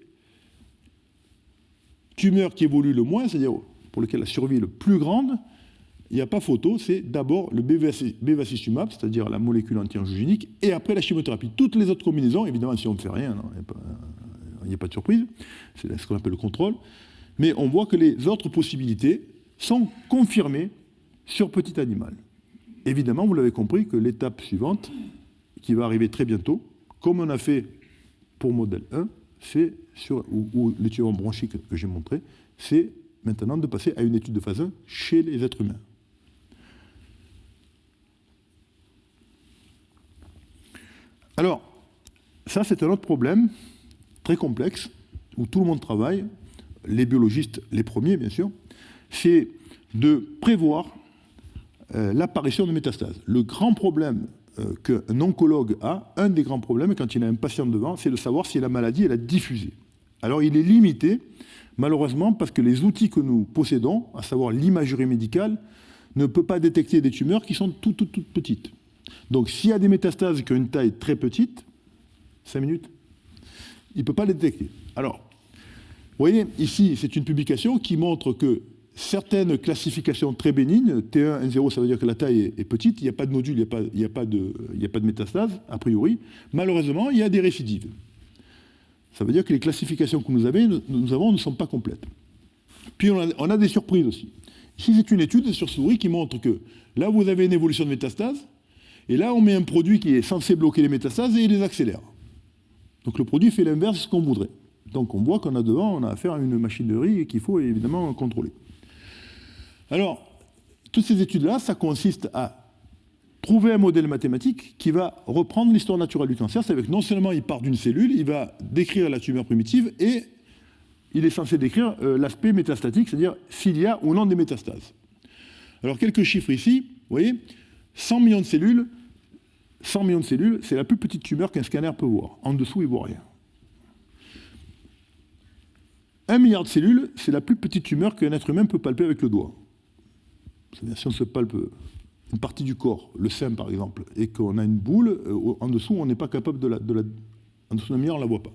tumeurs qui évoluent le moins, c'est-à-dire pour lesquelles la survie est le plus grande, il n'y a pas photo, c'est d'abord le bevacizumab, c'est-à-dire la molécule anti-angiogénique, et après la chimiothérapie. Toutes les autres combinaisons, évidemment, si on ne fait rien, il n'y a pas de surprise, c'est ce qu'on appelle le contrôle, mais on voit que les autres possibilités sont confirmées sur petit animal. Évidemment, vous l'avez compris, que l'étape suivante, qui va arriver très bientôt, comme on a fait pour modèle 1, c'est ou le tumeur bronchique que j'ai montré, c'est maintenant de passer à une étude de phase 1 chez les êtres humains. Alors, ça c'est un autre problème très complexe, où tout le monde travaille, les biologistes les premiers bien sûr, c'est de prévoir l'apparition de métastases. Le grand problème qu'un oncologue a, un des grands problèmes quand il a un patient devant, c'est de savoir si la maladie elle a diffusé. Alors il est limité Malheureusement, parce que les outils que nous possédons, à savoir l'imagerie médicale, ne peut pas détecter des tumeurs qui sont toutes petites. Donc s'il y a des métastases qui ont une taille très petite, 5 minutes, il ne peut pas les détecter. Alors, vous voyez, ici, c'est une publication qui montre que certaines classifications très bénignes, T1, N0, ça veut dire que la taille est petite, il n'y a pas de nodule, il n'y a pas de métastase, a priori. Malheureusement, il y a des récidives. Ça veut dire que les classifications que nous avons ne sont pas complètes. Puis on a des surprises aussi. Ici, c'est une étude sur souris qui montre que là, vous avez une évolution de métastase, et là, on met un produit qui est censé bloquer les métastases et il les accélère. Donc le produit fait l'inverse de ce qu'on voudrait. Donc on voit qu'on a devant, on a affaire à une machinerie qu'il faut évidemment contrôler. Alors, toutes ces études-là, ça consiste à trouver un modèle mathématique qui va reprendre l'histoire naturelle du cancer. C'est-à-dire que non seulement il part d'une cellule, il va décrire la tumeur primitive et il est censé décrire l'aspect métastatique, c'est-à-dire s'il y a ou non des métastases. Alors, quelques chiffres ici. Vous voyez, 100 millions de cellules, c'est la plus petite tumeur qu'un scanner peut voir. En dessous, il ne voit rien. 1 milliard de cellules, c'est la plus petite tumeur qu'un être humain peut palper avec le doigt. C'est-à-dire, si on se palpe une partie du corps, le sein par exemple, et qu'on a une boule, en dessous, on n'est pas capable en dessous d'un milliard, on ne la voit pas.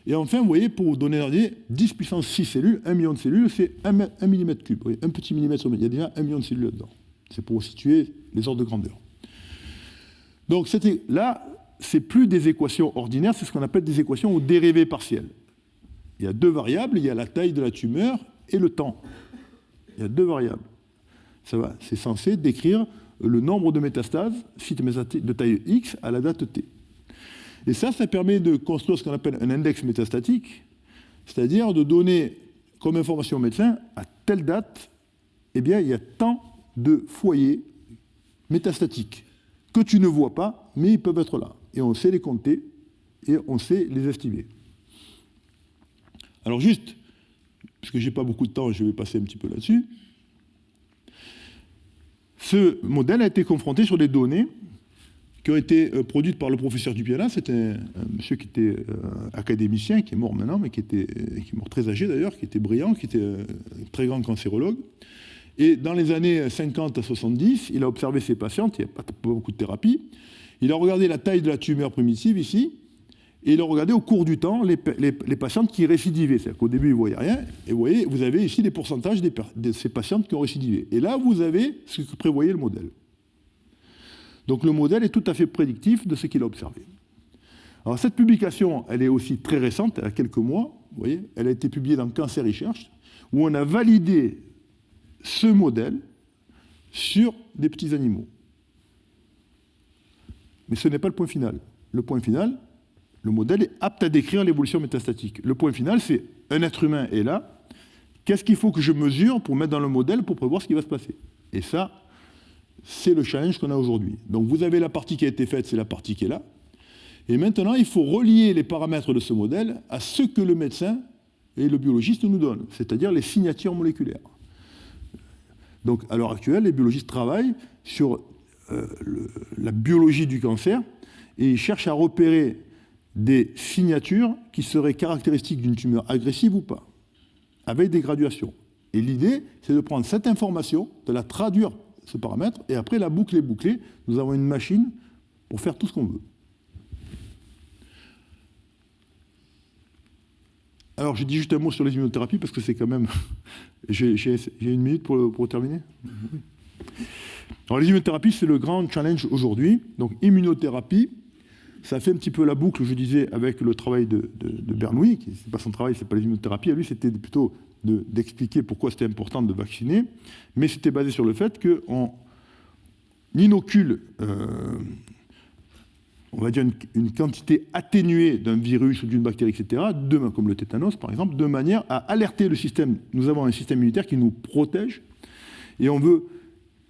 Et enfin, vous voyez, pour vous donner un idée, 10 puissance 6 cellules, 1 million de cellules, c'est 1 millimètre cube. Vous voyez, un petit millimètre sur il y a déjà 1 million de cellules là-dedans. C'est pour situer les ordres de grandeur. Donc là, c'est plus des équations ordinaires, c'est ce qu'on appelle des équations aux dérivées partielles. Il y a deux variables, il y a la taille de la tumeur et le temps. Il y a deux variables. C'est censé décrire le nombre de métastases, sites métastatiques de taille X à la date T. Et ça permet de construire ce qu'on appelle un index métastatique, c'est-à-dire de donner comme information au médecin, à telle date, eh bien, il y a tant de foyers métastatiques que tu ne vois pas, mais ils peuvent être là. Et on sait les compter et on sait les estimer. Alors juste, parce que je n'ai pas beaucoup de temps, je vais passer un petit peu là-dessus. Ce modèle a été confronté sur des données qui ont été produites par le professeur Dupiana. C'était un monsieur qui était académicien, qui est mort maintenant, mais qui est mort très âgé d'ailleurs, qui était brillant, qui était un très grand cancérologue. Et dans les années 50 à 70, il a observé ses patientes, il n'y a pas beaucoup de thérapie. Il a regardé la taille de la tumeur primitive ici, et il a regardé au cours du temps les patientes qui récidivaient. C'est-à-dire qu'au début, il ne voyait rien, et vous voyez, vous avez ici les pourcentages de ces patientes qui ont récidivé. Et là, vous avez ce que prévoyait le modèle. Donc le modèle est tout à fait prédictif de ce qu'il a observé. Alors cette publication, elle est aussi très récente, elle a quelques mois, vous voyez, elle a été publiée dans Cancer Research, où on a validé ce modèle sur des petits animaux. Mais ce n'est pas le point final. Le point final, le modèle est apte à décrire l'évolution métastatique. Le point final, c'est un être humain est là, qu'est-ce qu'il faut que je mesure pour mettre dans le modèle pour prévoir ce qui va se passer? Et ça, c'est le challenge qu'on a aujourd'hui. Donc vous avez la partie qui a été faite, c'est la partie qui est là. Et maintenant, il faut relier les paramètres de ce modèle à ce que le médecin et le biologiste nous donnent, c'est-à-dire les signatures moléculaires. Donc à l'heure actuelle, les biologistes travaillent sur la biologie du cancer et ils cherchent à repérer des signatures qui seraient caractéristiques d'une tumeur agressive ou pas, avec des graduations. Et l'idée, c'est de prendre cette information, de la traduire, ce paramètre, et après la boucle est bouclée. Nous avons une machine pour faire tout ce qu'on veut. Alors, je dis juste un mot sur les immunothérapies, parce que c'est quand même... J'ai une minute pour terminer. Alors, les immunothérapies, c'est le grand challenge aujourd'hui. Donc, immunothérapie, ça fait un petit peu la boucle, je disais, avec le travail de Bernoulli. C'est pas son travail, c'est pas les immunothérapies. À lui, c'était plutôt d'expliquer pourquoi c'était important de vacciner. Mais c'était basé sur le fait qu'on inocule... on va dire une quantité atténuée d'un virus ou d'une bactérie, etc., comme le tétanos par exemple, de manière à alerter le système. Nous avons un système immunitaire qui nous protège, et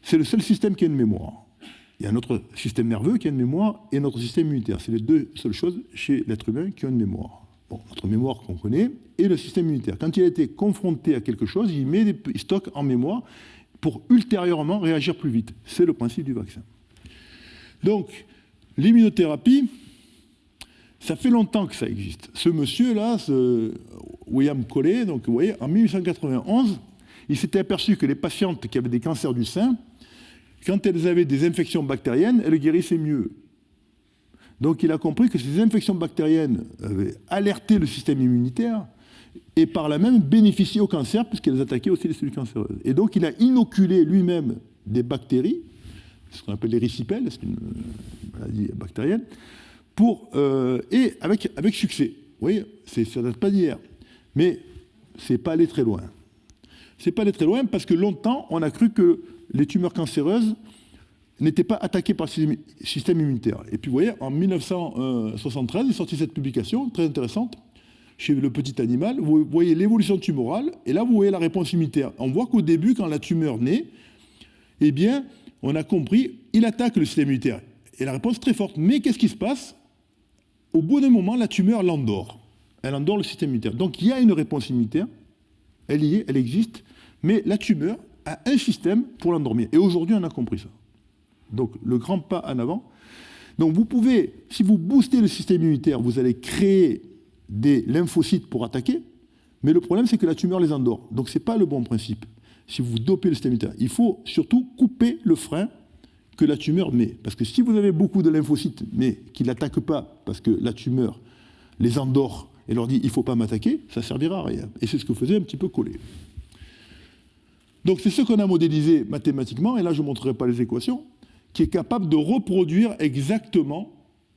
c'est le seul système qui a une mémoire. Il y a notre système nerveux qui a une mémoire, et notre système immunitaire. C'est les deux seules choses chez l'être humain qui ont une mémoire. Bon, notre mémoire qu'on connaît, et le système immunitaire. Quand il a été confronté à quelque chose, il stocke en mémoire pour ultérieurement réagir plus vite. C'est le principe du vaccin. Donc, l'immunothérapie, ça fait longtemps que ça existe. Ce monsieur-là, William Coley, donc vous voyez, en 1891, il s'était aperçu que les patientes qui avaient des cancers du sein, quand elles avaient des infections bactériennes, elles guérissaient mieux. Donc il a compris que ces infections bactériennes avaient alerté le système immunitaire et par là même bénéficié au cancer puisqu'elles attaquaient aussi les cellules cancéreuses. Et donc il a inoculé lui-même des bactéries, ce qu'on appelle les ricipelles, c'est une maladie bactérienne, et avec succès. Vous voyez, ça ne date pas d'hier. Mais ce n'est pas allé très loin. Ce n'est pas allé très loin parce que longtemps, on a cru que les tumeurs cancéreuses n'étaient pas attaquées par le système immunitaire. Et puis vous voyez, en 1973, il est sorti cette publication très intéressante chez le petit animal. Vous voyez l'évolution tumorale, et là vous voyez la réponse immunitaire. On voit qu'au début, quand la tumeur naît, eh bien, on a compris, il attaque le système immunitaire. Et la réponse est très forte. Mais qu'est-ce qui se passe? Au bout d'un moment, la tumeur l'endort. Elle endort le système immunitaire. Donc il y a une réponse immunitaire, elle y est, elle existe, mais la tumeur a un système pour l'endormir. Et aujourd'hui, on a compris ça. Donc le grand pas en avant. Donc vous pouvez, si vous boostez le système immunitaire, vous allez créer des lymphocytes pour attaquer, mais le problème c'est que la tumeur les endort. Donc ce n'est pas le bon principe. Si vous dopez le système immunitaire, il faut surtout couper le frein que la tumeur met. Parce que si vous avez beaucoup de lymphocytes, mais qui ne l'attaquent pas parce que la tumeur les endort et leur dit « il ne faut pas m'attaquer », ça ne servira à rien. Et c'est ce que faisait un petit peu Coley. Donc c'est ce qu'on a modélisé mathématiquement, et là je ne montrerai pas les équations, qui est capable de reproduire exactement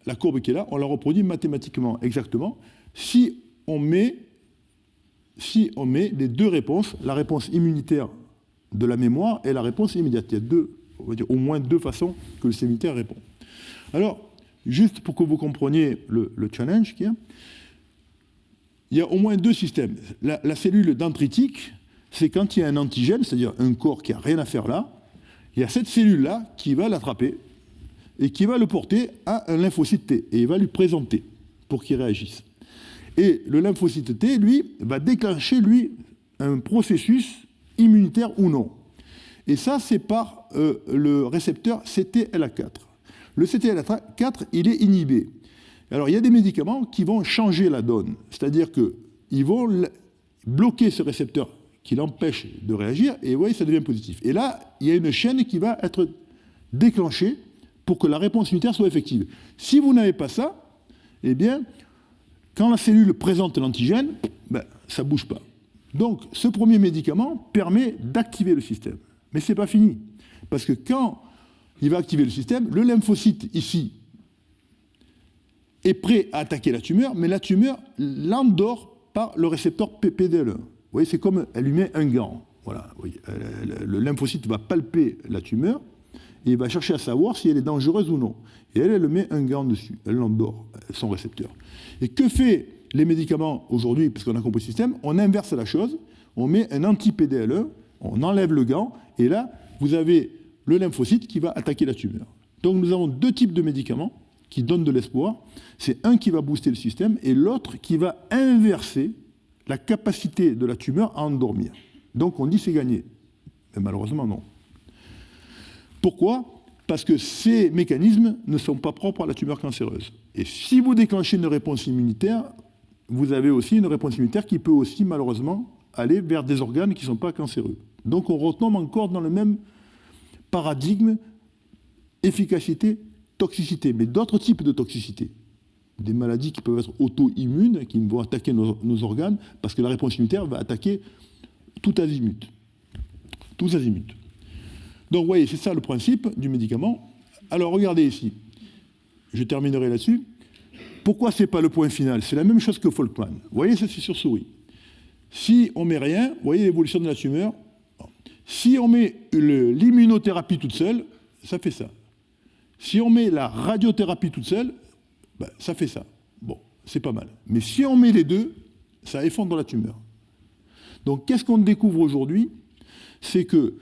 la courbe qui est là, on la reproduit mathématiquement exactement, si on met les deux réponses, la réponse immunitaire de la mémoire et la réponse immédiate. Il y a on va dire, au moins deux façons que le système immunitaire répond. Alors, juste pour que vous compreniez le challenge qu'il y a, il y a au moins deux systèmes. La cellule dendritique, c'est quand il y a un antigène, c'est-à-dire un corps qui n'a rien à faire là, il y a cette cellule-là qui va l'attraper et qui va le porter à un lymphocyte T et il va lui présenter pour qu'il réagisse. Et le lymphocyte T, lui, va déclencher, lui, un processus immunitaire ou non. Et ça, c'est par le récepteur CTLA4. Le CTLA4, il est inhibé. Alors, il y a des médicaments qui vont changer la donne. C'est-à-dire qu'ils vont bloquer ce récepteur qui l'empêche de réagir, et vous voyez, ça devient positif. Et là, il y a une chaîne qui va être déclenchée pour que la réponse immunitaire soit effective. Si vous n'avez pas ça, eh bien, quand la cellule présente l'antigène, ça ne bouge pas. Donc, ce premier médicament permet d'activer le système. Mais ce n'est pas fini. Parce que quand il va activer le système, le lymphocyte, ici, est prêt à attaquer la tumeur, mais la tumeur l'endort par le récepteur PDL1. Vous voyez, c'est comme elle lui met un gant. Voilà, oui. Le lymphocyte va palper la tumeur et il va chercher à savoir si elle est dangereuse ou non. Et elle met un gant dessus. Elle l'endort, son récepteur. Et que fait les médicaments aujourd'hui, parce qu'on a compris le système? On inverse la chose, on met un anti-PDL1, on enlève le gant, et là, vous avez le lymphocyte qui va attaquer la tumeur. Donc nous avons deux types de médicaments qui donnent de l'espoir. C'est un qui va booster le système et l'autre qui va inverser la capacité de la tumeur à endormir. Donc on dit c'est gagné. Mais malheureusement non. Pourquoi? Parce que ces mécanismes ne sont pas propres à la tumeur cancéreuse. Et si vous déclenchez une réponse immunitaire, vous avez aussi une réponse immunitaire qui peut aussi malheureusement aller vers des organes qui ne sont pas cancéreux. Donc on retombe encore dans le même paradigme efficacité, toxicité, mais d'autres types de toxicité. Des maladies qui peuvent être auto-immunes, qui vont attaquer nos organes, parce que la réponse immunitaire va attaquer tout azimut. Tous azimuts. Donc vous voyez, c'est ça le principe du médicament. Alors regardez ici, je terminerai là-dessus. Pourquoi ce n'est pas le point final? C'est la même chose que Folkman. Vous voyez, ça c'est sur souris. Si on ne met rien, vous voyez l'évolution de la tumeur. Si on met l'immunothérapie toute seule, ça fait ça. Si on met la radiothérapie toute seule, ça fait ça. Bon, c'est pas mal. Mais si on met les deux, ça effondre la tumeur. Donc qu'est-ce qu'on découvre aujourd'hui? C'est que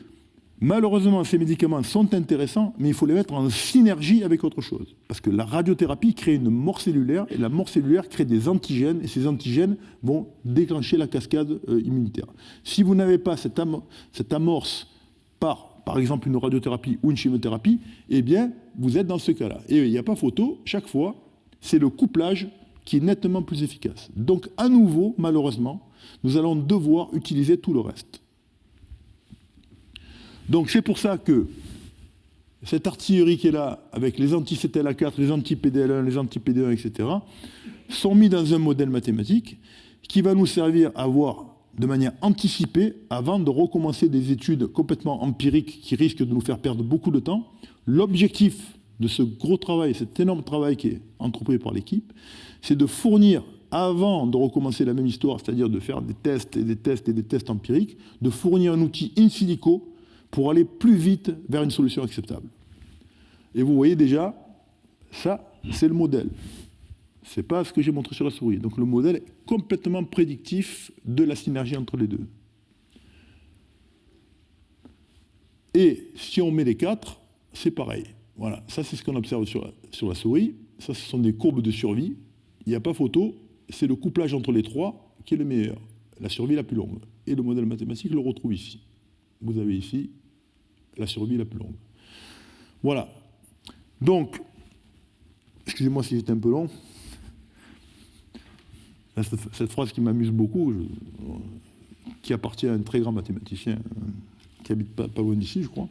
malheureusement, ces médicaments sont intéressants, mais il faut les mettre en synergie avec autre chose. Parce que la radiothérapie crée une mort cellulaire, et la mort cellulaire crée des antigènes, et ces antigènes vont déclencher la cascade immunitaire. Si vous n'avez pas cette amorce par exemple une radiothérapie ou une chimiothérapie, eh bien, vous êtes dans ce cas-là. Et il n'y a pas photo, chaque fois, c'est le couplage qui est nettement plus efficace. Donc, à nouveau, malheureusement, nous allons devoir utiliser tout le reste. Donc, c'est pour ça que cette artillerie qui est là, avec les anti-CTLA4, les anti-PDL1, les anti-PD1, etc., sont mis dans un modèle mathématique qui va nous servir à voir de manière anticipée, avant de recommencer des études complètement empiriques qui risquent de nous faire perdre beaucoup de temps. L'objectif de ce gros travail, cet énorme travail qui est entrepris par l'équipe, c'est de fournir, avant de recommencer la même histoire, c'est-à-dire de faire des tests et des tests et des tests empiriques, de fournir un outil in silico pour aller plus vite vers une solution acceptable. Et vous voyez déjà, ça, c'est le modèle. Ce n'est pas ce que j'ai montré sur la souris. Donc le modèle est complètement prédictif de la synergie entre les deux. Et si on met les 4, c'est pareil. Voilà, ça c'est ce qu'on observe sur la souris. Ça, ce sont des courbes de survie. Il n'y a pas photo, c'est le couplage entre les 3 qui est le meilleur. La survie la plus longue. Et le modèle mathématique le retrouve ici. Vous avez ici la survie la plus longue. Voilà. Donc, excusez-moi si j'étais un peu long. Cette phrase qui m'amuse beaucoup, qui appartient à un très grand mathématicien qui habite pas loin d'ici, je crois,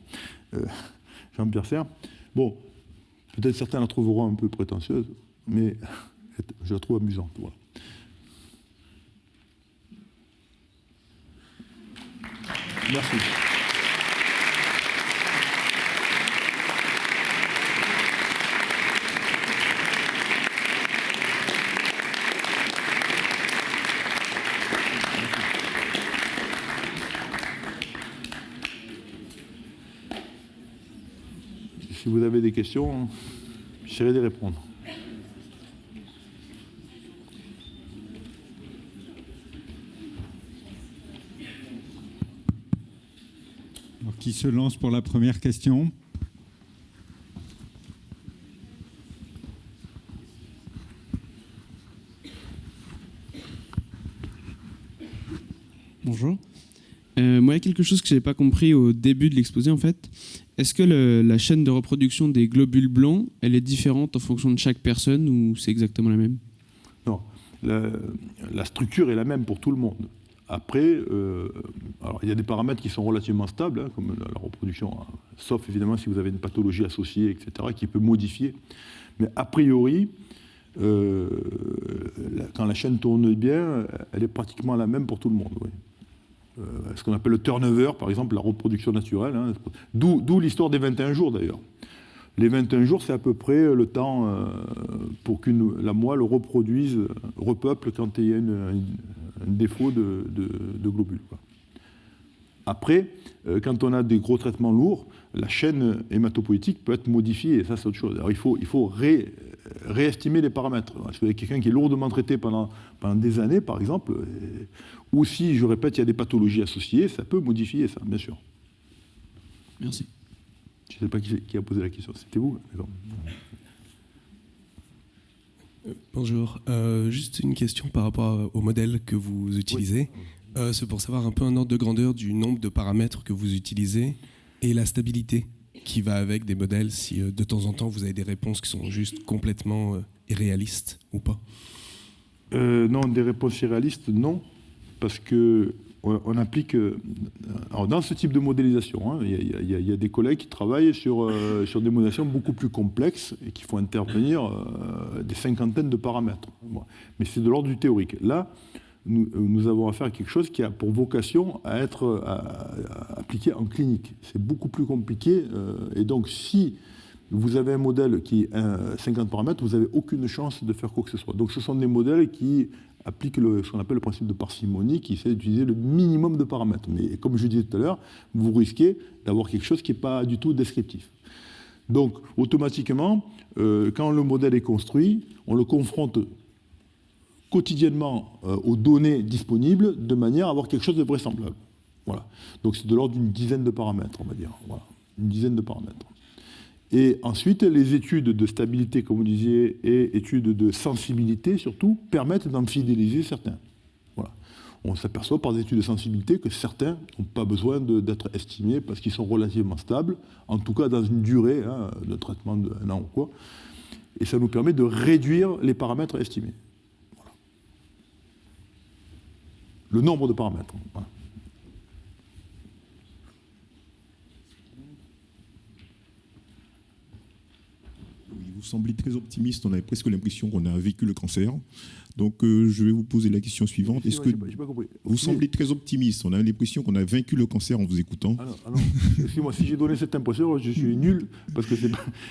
Jean-Pierre Serre. Bon, peut-être certains la trouveront un peu prétentieuse, mais je la trouve amusante. Voilà. Merci. Si vous avez des questions, j'essaierai de répondre. Alors, qui se lance pour la première question? Bonjour. Moi, il y a quelque chose que je n'avais pas compris au début de l'exposé, en fait. Est-ce que la chaîne de reproduction des globules blancs, elle est différente en fonction de chaque personne ou c'est exactement la même? Non, la structure est la même pour tout le monde. Après, alors, il y a des paramètres qui sont relativement stables, hein, comme la reproduction, hein, sauf évidemment si vous avez une pathologie associée, etc., qui peut modifier. Mais a priori, quand la chaîne tourne bien, elle est pratiquement la même pour tout le monde. Oui. Ce qu'on appelle le turnover, par exemple, la reproduction naturelle. Hein, d'où l'histoire des 21 jours, d'ailleurs. Les 21 jours, c'est à peu près le temps pour que la moelle repeuple quand il y a un défaut de globules. Quoi. Après, quand on a des gros traitements lourds, la chaîne hématopoïétique peut être modifiée, et ça c'est autre chose. Alors il faut réestimer les paramètres. Si vous avez quelqu'un qui est lourdement traité pendant des années, par exemple, ou si, je répète, il y a des pathologies associées, ça peut modifier ça, bien sûr. Merci. Je ne sais pas qui a posé la question, c'était vous? D'accord. Bonjour, juste une question par rapport au modèle que vous utilisez. Oui. C'est pour savoir un peu un ordre de grandeur du nombre de paramètres que vous utilisez et la stabilité qui va avec des modèles, si de temps en temps vous avez des réponses qui sont juste complètement irréalistes ou pas. Non, des réponses irréalistes, non, parce que on applique... alors dans ce type de modélisation, hein, il y a des collègues qui travaillent sur des modélisations beaucoup plus complexes et qui font intervenir des cinquantaines de paramètres. Bon. Mais c'est de l'ordre du théorique. Là, nous avons affaire à quelque chose qui a pour vocation à être appliqué en clinique. C'est beaucoup plus compliqué. Et donc, si vous avez un modèle qui est 50 paramètres, vous n'avez aucune chance de faire quoi que ce soit. Donc, ce sont des modèles qui appliquent ce qu'on appelle le principe de parcimonie, qui essaie d'utiliser le minimum de paramètres. Mais comme je disais tout à l'heure, vous risquez d'avoir quelque chose qui n'est pas du tout descriptif. Donc, automatiquement, quand le modèle est construit, on le confronte quotidiennement aux données disponibles de manière à avoir quelque chose de vraisemblable. Voilà. Donc c'est de l'ordre d'une dizaine de paramètres, on va dire. Voilà. Une dizaine de paramètres. Et ensuite, les études de stabilité, comme vous disiez, et études de sensibilité, surtout, permettent d'en fidéliser certains. Voilà. On s'aperçoit par des études de sensibilité que certains n'ont pas besoin d'être estimés parce qu'ils sont relativement stables, en tout cas dans une durée de traitement d'un an ou quoi. Et ça nous permet de réduire les paramètres estimés. le nombre de paramètres. Voilà. Vous semblez très optimiste, on a presque l'impression qu'on a vécu le cancer. Donc je vais vous poser la question suivante. Est-ce que j'ai pas compris. vous semblez très optimiste? On a l'impression qu'on a vaincu le cancer en vous écoutant. Alors, excusez-moi, si j'ai donné cette impression, je suis nul, parce que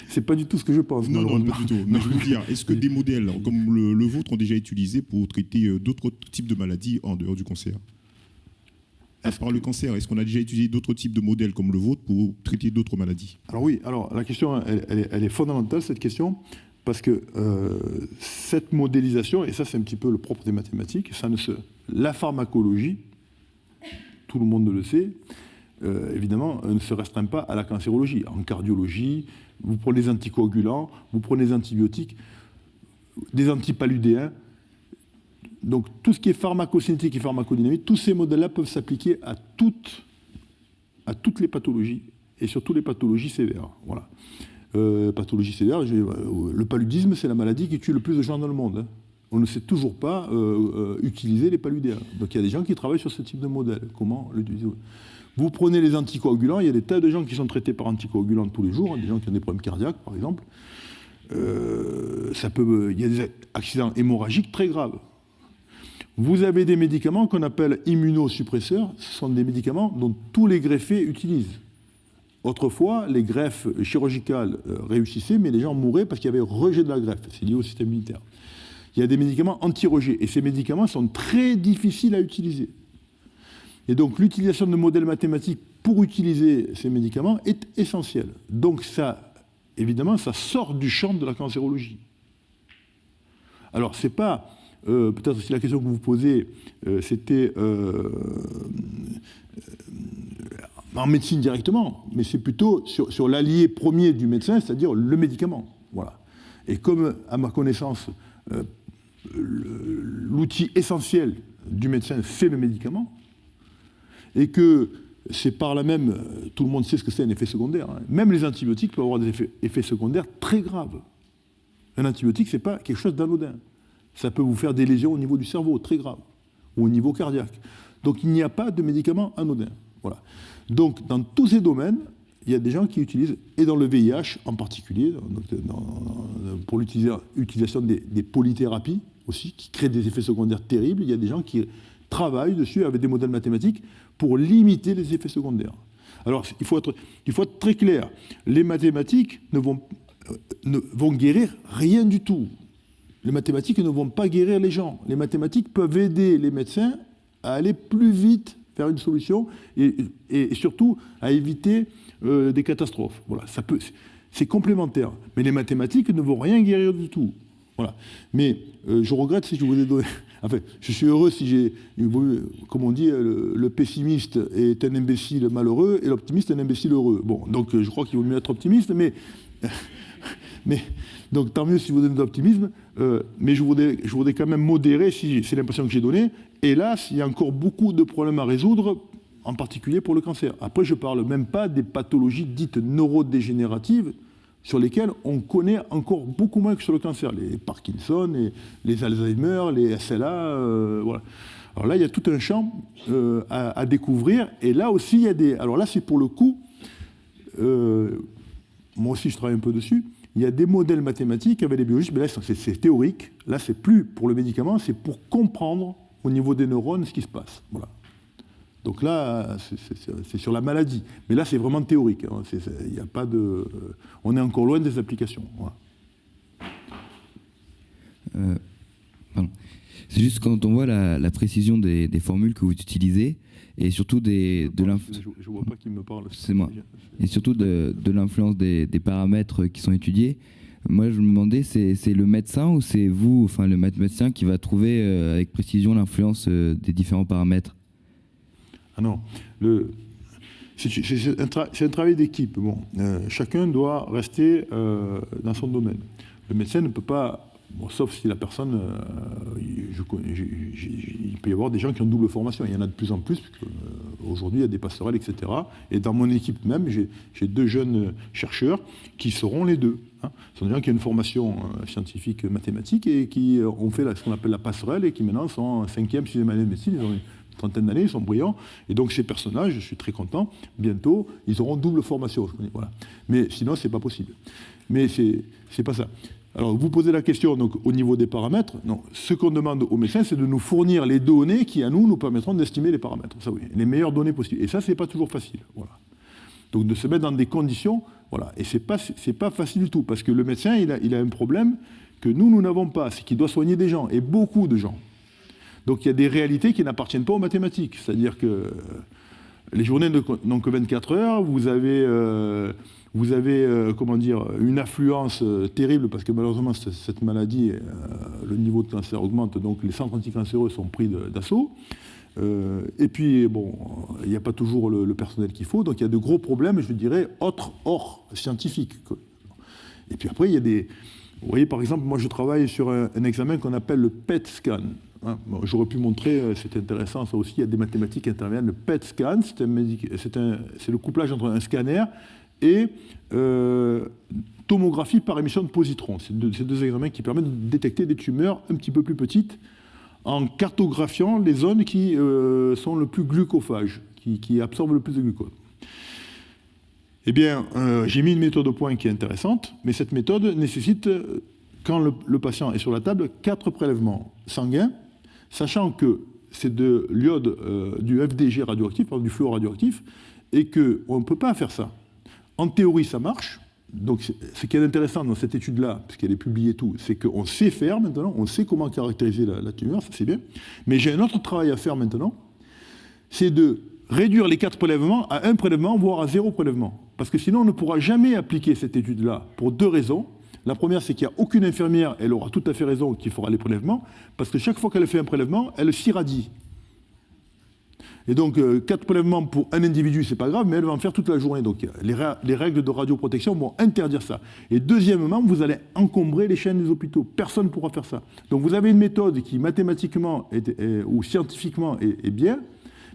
c'est pas du tout ce que je pense. Non, pas du tout. Mais je veux dire, est-ce que des modèles comme le vôtre ont déjà été utilisés pour traiter d'autres types de maladies en dehors du cancer? À part le cancer, est-ce qu'on a déjà utilisé d'autres types de modèles comme le vôtre pour traiter d'autres maladies? Alors oui, la question, elle est fondamentale, cette question, parce que cette modélisation, et ça c'est un petit peu le propre des mathématiques, la pharmacologie, tout le monde le sait, évidemment, ne se restreint pas à la cancérologie. En cardiologie, vous prenez des anticoagulants, vous prenez des antibiotiques, des antipaludéens. Donc tout ce qui est pharmacocinétique et pharmacodynamique, tous ces modèles-là peuvent s'appliquer à toutes les pathologies, et surtout les pathologies sévères. Voilà. Pathologie sévère, le paludisme, c'est la maladie qui tue le plus de gens dans le monde. Hein. On ne sait toujours pas utiliser les paludéens. Donc il y a des gens qui travaillent sur ce type de modèle. Comment l'utiliser? Vous prenez les anticoagulants, il y a des tas de gens qui sont traités par anticoagulants tous les jours, des gens qui ont des problèmes cardiaques, par exemple. Il y a des accidents hémorragiques très graves. Vous avez des médicaments qu'on appelle immunosuppresseurs. Ce sont des médicaments dont tous les greffés utilisent. Autrefois, les greffes chirurgicales réussissaient, mais les gens mouraient parce qu'il y avait rejet de la greffe. C'est lié au système immunitaire. Il y a des médicaments anti-rejet. Et ces médicaments sont très difficiles à utiliser. Et donc, l'utilisation de modèles mathématiques pour utiliser ces médicaments est essentielle. Donc, ça, évidemment, ça sort du champ de la cancérologie. Alors, c'est pas... peut-être si la question que vous posez, c'était en médecine directement, mais c'est plutôt sur l'allié premier du médecin, c'est-à-dire le médicament. Voilà. Et comme, à ma connaissance, l'outil essentiel du médecin, c'est le médicament, et que c'est par là même, tout le monde sait ce que c'est un effet secondaire. Hein. Même les antibiotiques peuvent avoir des effets secondaires très graves. Un antibiotique, c'est pas quelque chose d'anodin. Ça peut vous faire des lésions au niveau du cerveau, très graves, ou au niveau cardiaque. Donc il n'y a pas de médicament anodin. Voilà. Donc dans tous ces domaines, il y a des gens qui utilisent, et dans le VIH en particulier, pour l'utilisation des polythérapies aussi, qui créent des effets secondaires terribles, il y a des gens qui travaillent dessus avec des modèles mathématiques pour limiter les effets secondaires. Alors il faut être très clair, les mathématiques ne vont guérir rien du tout. Les mathématiques ne vont pas guérir les gens. Les mathématiques peuvent aider les médecins à aller plus vite vers une solution et surtout à éviter des catastrophes. Voilà, c'est complémentaire. Mais les mathématiques ne vont rien guérir du tout. Voilà. Mais je regrette si je vous ai donné... Enfin, je suis heureux si j'ai... Comme on dit, le pessimiste est un imbécile malheureux et l'optimiste est un imbécile heureux. Bon, donc je crois qu'il vaut mieux être optimiste, mais donc tant mieux si vous donnez de l'optimisme, mais je voudrais quand même modérer, si c'est l'impression que j'ai donnée. Hélas, il y a encore beaucoup de problèmes à résoudre, en particulier pour le cancer. Après, je ne parle même pas des pathologies dites neurodégénératives, sur lesquelles on connaît encore beaucoup moins que sur le cancer. Les Parkinson, les Alzheimer, les SLA, voilà. Alors là, il y a tout un champ à découvrir, et là aussi, il y a des... Alors là, c'est pour le coup... moi aussi, je travaille un peu dessus. Il y a des modèles mathématiques avec les biologistes, mais là, c'est théorique. Là, c'est plus pour le médicament, c'est pour comprendre au niveau des neurones ce qui se passe. Voilà. Donc là, c'est sur la maladie. Mais là, c'est vraiment théorique. Hein. Il y a pas de... On est encore loin des applications. Voilà. C'est juste quand on voit la précision des formules que vous utilisez, et surtout je ne vois pas qui me parle. C'est moi. Et surtout de l'influence des paramètres qui sont étudiés. Moi, je me demandais, c'est le médecin ou c'est vous, enfin le mathématicien, qui va trouver avec précision l'influence des différents paramètres? Ah non. C'est un travail d'équipe. Bon, chacun doit rester dans son domaine. Le médecin ne peut pas... Bon, sauf si la personne, il peut y avoir des gens qui ont double formation. Il y en a de plus en plus, parce qu'aujourd'hui, il y a des passerelles, etc. Et dans mon équipe même, j'ai 2 jeunes chercheurs qui seront les deux. Hein. Ce sont des gens qui ont une formation scientifique mathématique et qui ont fait ce qu'on appelle la passerelle et qui maintenant sont en 5e, 6e année de médecine. Ils ont trentaine d'années, ils sont brillants. Et donc ces personnages, je suis très content, bientôt, ils auront double formation. Voilà. Mais sinon, c'est pas possible. Mais c'est pas ça. Alors, vous posez la question donc, au niveau des paramètres. Non, ce qu'on demande aux médecins, c'est de nous fournir les données qui, à nous permettront d'estimer les paramètres. Ça, oui, les meilleures données possibles. Et ça, c'est pas toujours facile. Voilà. Donc, de se mettre dans des conditions, voilà. Et c'est pas facile du tout, parce que le médecin, il a un problème que nous n'avons pas, c'est qu'il doit soigner des gens, et beaucoup de gens. Donc, il y a des réalités qui n'appartiennent pas aux mathématiques. C'est-à-dire que les journées n'ont que 24 heures, vous avez comment dire, une affluence terrible, parce que malheureusement, cette maladie, le niveau de cancer augmente, donc les centres anticancéreux sont pris d'assaut. Et puis, bon, il n'y a pas toujours le personnel qu'il faut, donc il y a de gros problèmes, je dirais, hors scientifiques. Et puis après, il y a des... Vous voyez, par exemple, moi, je travaille sur un examen qu'on appelle le PET scan. Hein, bon, j'aurais pu montrer, c'est intéressant, ça aussi, il y a des mathématiques qui interviennent. Le PET scan, c'est le couplage entre un scanner et tomographie par émission de positrons. C'est deux examens qui permettent de détecter des tumeurs un petit peu plus petites en cartographiant les zones qui sont le plus glucophages, qui absorbent le plus de glucose. Eh bien, j'ai mis une méthode au point qui est intéressante, mais cette méthode nécessite, quand le patient est sur la table, 4 prélèvements sanguins, sachant que c'est de l'iode, du FDG radioactif, du fluor radioactif, et qu'on ne peut pas faire ça. En théorie, ça marche. Donc, ce qui est intéressant dans cette étude-là, puisqu'elle est publiée et tout, c'est qu'on sait faire maintenant, on sait comment caractériser la tumeur, ça c'est bien. Mais j'ai un autre travail à faire maintenant, c'est de réduire les 4 prélèvements à 1 prélèvement, voire à 0 prélèvement. Parce que sinon, on ne pourra jamais appliquer cette étude-là, pour 2 raisons. La première, c'est qu'il n'y a aucune infirmière, elle aura tout à fait raison, qu'il fera les prélèvements, parce que chaque fois qu'elle fait un prélèvement, elle s'irradie. Et donc, 4 prélèvements pour un individu, c'est pas grave, mais elle va en faire toute la journée. Donc, les règles de radioprotection vont interdire ça. Et deuxièmement, vous allez encombrer les chaînes des hôpitaux. Personne ne pourra faire ça. Donc, vous avez une méthode qui, mathématiquement ou scientifiquement, est bien,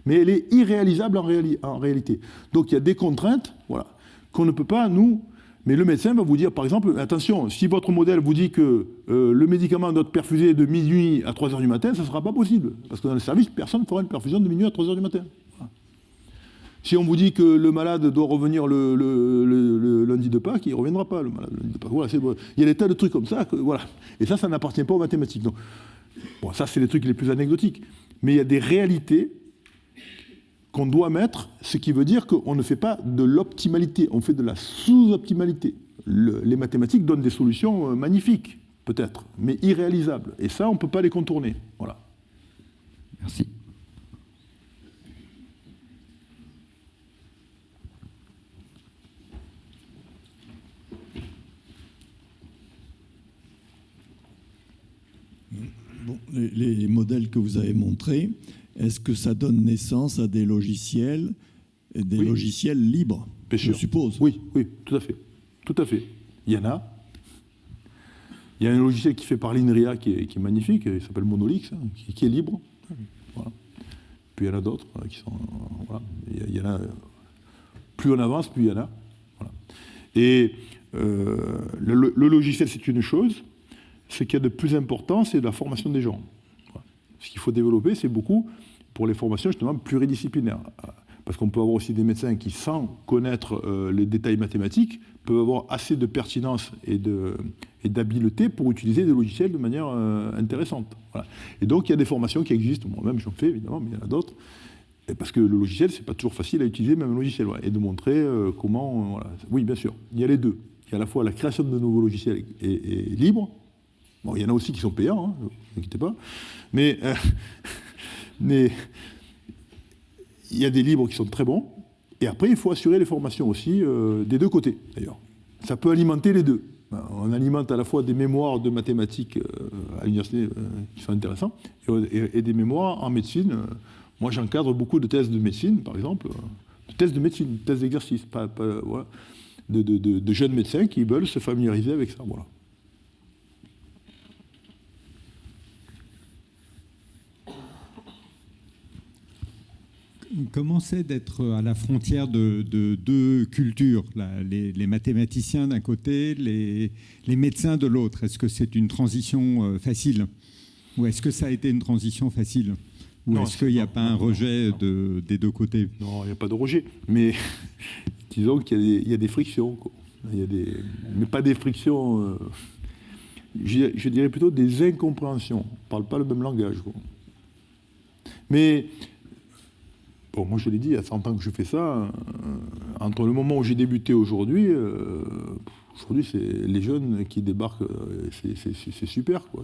mais elle est irréalisable en réalité. Donc, il y a des contraintes, voilà, qu'on ne peut pas, nous... Mais le médecin va vous dire, par exemple, attention, si votre modèle vous dit que le médicament doit être perfusé de minuit à 3 h du matin, ça ne sera pas possible. Parce que dans le service, personne ne fera une perfusion de minuit à 3 h du matin. Voilà. Si on vous dit que le malade doit revenir le lundi de Pâques, il ne reviendra pas, le malade, le lundi de Pâques. Voilà, il y a des tas de trucs comme ça. Voilà. Et ça n'appartient pas aux mathématiques. Donc, bon, ça, c'est les trucs les plus anecdotiques. Mais il y a des réalités qu'on doit mettre, ce qui veut dire qu'on ne fait pas de l'optimalité, on fait de la sous-optimalité. Les mathématiques donnent des solutions magnifiques, peut-être, mais irréalisables. Et ça, on ne peut pas les contourner. Voilà. Merci. Bon, les modèles que vous avez montrés, est-ce que ça donne naissance à des logiciels, logiciels libres, je suppose? Oui, tout à fait. Tout à fait. Il y en a. Il y a un logiciel qui fait par l'INRIA qui est magnifique, il s'appelle Monolix, qui est libre. Voilà. Puis il y en a d'autres qui sont... Voilà. Il y en a... Plus on avance, plus il y en a. Voilà. Et le logiciel, c'est une chose. Ce qu'il y a de plus important, c'est la formation des gens. Voilà. Ce qu'il faut développer, c'est beaucoup pour les formations justement pluridisciplinaires. Parce qu'on peut avoir aussi des médecins qui, sans connaître les détails mathématiques, peuvent avoir assez de pertinence et d'habileté pour utiliser des logiciels de manière intéressante. Voilà. Et donc, il y a des formations qui existent. Moi-même, j'en fais, évidemment, mais il y en a d'autres. Et parce que le logiciel, c'est pas toujours facile à utiliser, même un logiciel. Voilà. Et de montrer comment... voilà. Oui, bien sûr, il y a les deux. Il y a à la fois la création de nouveaux logiciels est libre. Bon, il y en a aussi qui sont payants, hein, ne vous inquiétez pas. Mais il y a des livres qui sont très bons. Et après, il faut assurer les formations aussi des deux côtés, d'ailleurs. Ça peut alimenter les deux. On alimente à la fois des mémoires de mathématiques à l'université qui sont intéressants et des mémoires en médecine. Moi, j'encadre beaucoup de thèses de médecine, par exemple. De thèses de médecine, thèses d'exercice. Voilà, de jeunes médecins qui veulent se familiariser avec ça. Voilà. Comment c'est d'être à la frontière de deux cultures, les mathématiciens d'un côté, les médecins de l'autre? Est-ce que c'est une transition facile? Ou est-ce que ça a été une transition facile? Ou Non, est-ce qu'il n'y a pas un rejet des deux côtés? Non, il n'y a pas de rejet. Mais disons qu'il y a des frictions, quoi. Mais pas des frictions, je dirais plutôt des incompréhensions. On ne parle pas le même langage, quoi. Mais, bon, moi je l'ai dit, il y a 100 ans que je fais ça, entre le moment où j'ai débuté aujourd'hui, c'est les jeunes qui débarquent, c'est super, quoi.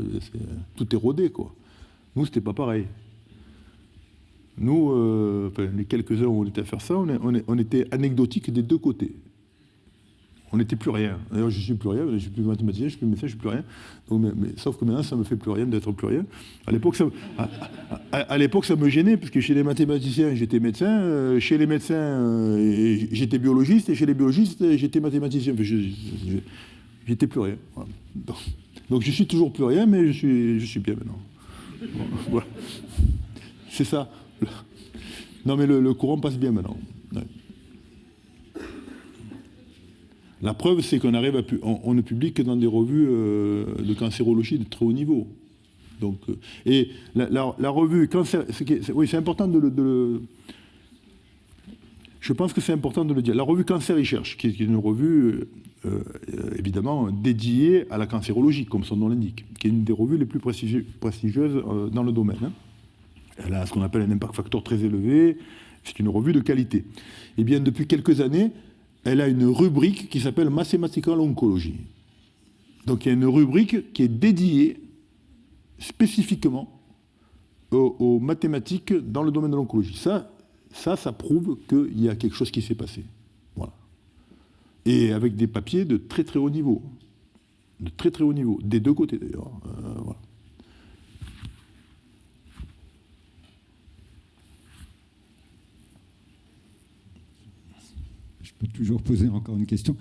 Tout est rodé, quoi. Nous, c'était pas pareil. Nous, les quelques-uns où on était à faire ça, on était anecdotiques des deux côtés. On n'était plus rien. D'ailleurs, je ne suis plus rien, je ne suis plus mathématicien, je ne suis plus médecin, je ne suis plus rien. Donc, sauf que maintenant, ça ne me fait plus rien d'être plus rien. À l'époque, ça me gênait, parce que chez les mathématiciens, j'étais médecin, chez les médecins, j'étais biologiste, et chez les biologistes, j'étais mathématicien. Enfin, j'étais plus rien. Voilà. Donc, je suis toujours plus rien, mais je suis bien maintenant. Voilà. C'est ça. Non, mais le courant passe bien maintenant. Ouais. La preuve, c'est qu'on arrive on ne publie que dans des revues de cancérologie de très haut niveau. Donc, et la revue cancer, oui, c'est important je pense que c'est important de le dire. La revue Cancer et Cherche, qui est une revue évidemment dédiée à la cancérologie, comme son nom l'indique, qui est une des revues les plus prestigieuses dans le domaine. Hein. Elle a ce qu'on appelle un impact factor très élevé. C'est une revue de qualité. Eh bien, depuis quelques années, elle a une rubrique qui s'appelle Mathematical Oncology. Donc il y a une rubrique qui est dédiée spécifiquement aux mathématiques dans le domaine de l'oncologie. Ça prouve qu'il y a quelque chose qui s'est passé. Voilà. Et avec des papiers de très très haut niveau. De très très haut niveau. Des deux côtés d'ailleurs. Voilà. Toujours poser encore une question.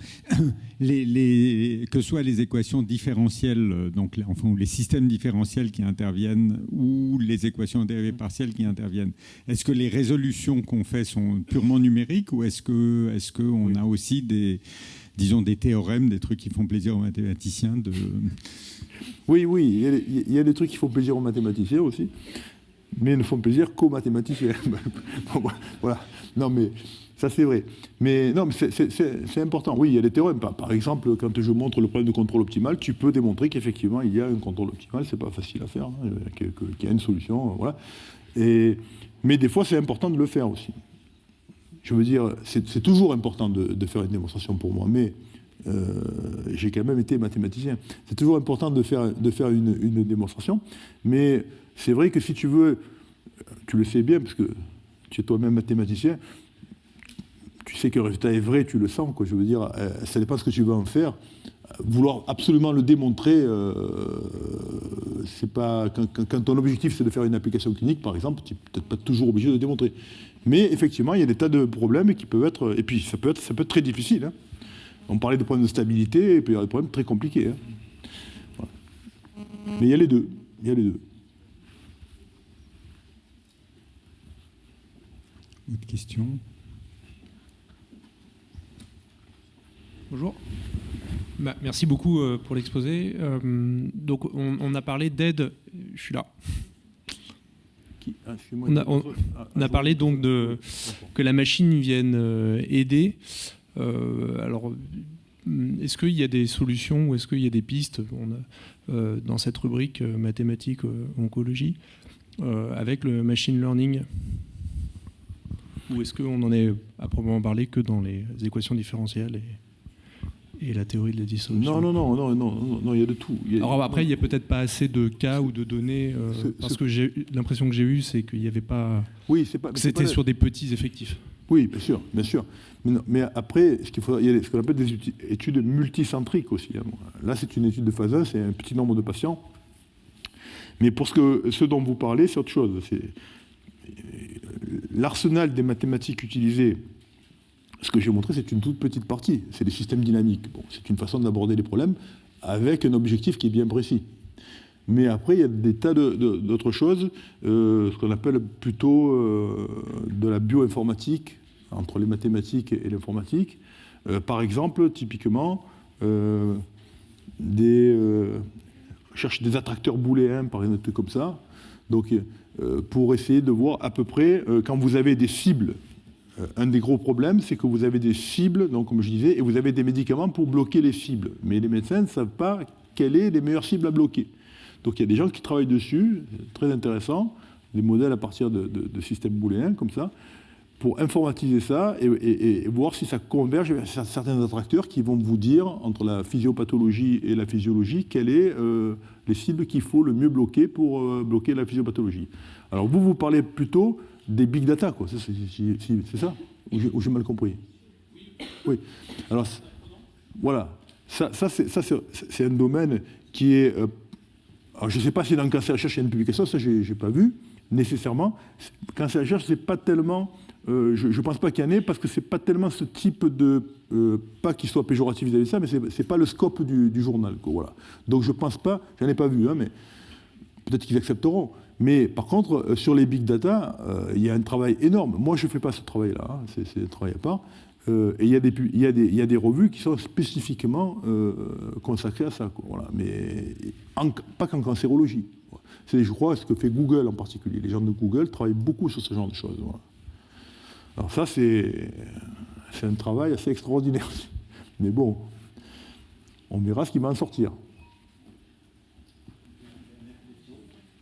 Que ce soit les équations différentielles, donc enfin, les systèmes différentiels qui interviennent ou les équations dérivées partielles qui interviennent, est-ce que les résolutions qu'on fait sont purement numériques ou est-ce qu'on a aussi des théorèmes, des trucs qui font plaisir aux mathématiciens Oui, il y a des trucs qui font plaisir aux mathématiciens aussi, mais ne font plaisir qu'aux mathématiciens. Voilà. Non, mais ça, c'est vrai. Mais non, mais c'est important. Oui, il y a des théorèmes. Par exemple, quand je montre le problème de contrôle optimal, tu peux démontrer qu'effectivement, il y a un contrôle optimal. C'est pas facile à faire, hein, qu'il y a une solution. Voilà. Mais des fois, c'est important de le faire aussi. Je veux dire, c'est toujours important de faire une démonstration pour moi. Mais j'ai quand même été mathématicien. C'est toujours important de faire une démonstration. Mais c'est vrai que si tu veux, tu le sais bien, parce que tu es toi-même mathématicien, tu sais que le résultat est vrai, tu le sens, quoi. Je veux dire, ça dépend de ce que tu veux en faire. Vouloir absolument le démontrer, c'est pas quand ton objectif c'est de faire une application clinique, par exemple, tu n'es peut-être pas toujours obligé de le démontrer. Mais effectivement, il y a des tas de problèmes qui peuvent être, et puis ça peut être très difficile. Hein. On parlait de problèmes de stabilité, et puis il y a des problèmes très compliqués. Hein. Voilà. Mais il y a les deux. Autre question? Bonjour. Merci beaucoup pour l'exposé. Donc on a parlé d'aide. Je suis là. On a parlé donc que la machine vienne aider. Alors, est-ce qu'il y a des solutions ou est-ce qu'il y a des pistes dans cette rubrique mathématiques oncologie avec le machine learning? Ou est-ce qu'on en est à proprement parler que dans les équations différentielles et la théorie de la dissolution? Non, il y a de tout. Alors après, il n'y a peut-être pas assez de cas ou de données, parce que l'impression que j'ai eue, c'est qu'il n'y avait pas... Oui, que c'était sur des petits effectifs. Oui, bien sûr. Mais après, il y a ce qu'on appelle des études multicentriques aussi. Hein. Là, c'est une étude de phase 1, c'est un petit nombre de patients. Mais pour ce dont vous parlez, c'est autre chose. C'est l'arsenal des mathématiques utilisées. Ce que j'ai montré, c'est une toute petite partie. C'est des systèmes dynamiques. Bon, c'est une façon d'aborder les problèmes avec un objectif qui est bien précis. Mais après, il y a des tas d'autres choses, ce qu'on appelle plutôt de la bioinformatique, entre les mathématiques et l'informatique. Par exemple, typiquement, cherche des attracteurs booléens, par exemple, comme ça. Donc, pour essayer de voir à peu près, quand vous avez des cibles, un des gros problèmes, c'est que vous avez des cibles, donc comme je disais, et vous avez des médicaments pour bloquer les cibles. Mais les médecins ne savent pas quelles sont les meilleures cibles à bloquer. Donc il y a des gens qui travaillent dessus, très intéressant, des modèles à partir de systèmes booléens, comme ça, pour informatiser ça et voir si ça converge vers certains attracteurs qui vont vous dire, entre la physiopathologie et la physiologie, quelles sont les cibles qu'il faut le mieux bloquer pour bloquer la physiopathologie. Alors vous parlez plutôt des big data, quoi. C'est ça? Ou j'ai mal compris? Oui. Alors, voilà. Ça c'est un domaine qui est... alors, je ne sais pas si dans le cancer recherche il y a une publication, ça je n'ai pas vu, nécessairement. Cancer recherche, c'est pas tellement... je ne pense pas qu'il y en ait, parce que ce n'est pas tellement ce type de... pas qu'il soit péjoratif vis-à-vis de ça, mais ce n'est pas le scope du journal, quoi, voilà. Donc je ne pense pas, j'en ai pas vu, hein, mais peut-être qu'ils accepteront. Mais par contre, sur les big data, il y a un travail énorme. Moi, je ne fais pas ce travail-là, hein, c'est un travail à part. Et il y a des revues qui sont spécifiquement consacrées à ça, quoi, voilà. Mais pas qu'en cancérologie. Voilà. C'est, je crois, ce que fait Google en particulier. Les gens de Google travaillent beaucoup sur ce genre de choses. Voilà. Alors ça, c'est un travail assez extraordinaire. Mais bon, on verra ce qui va en sortir.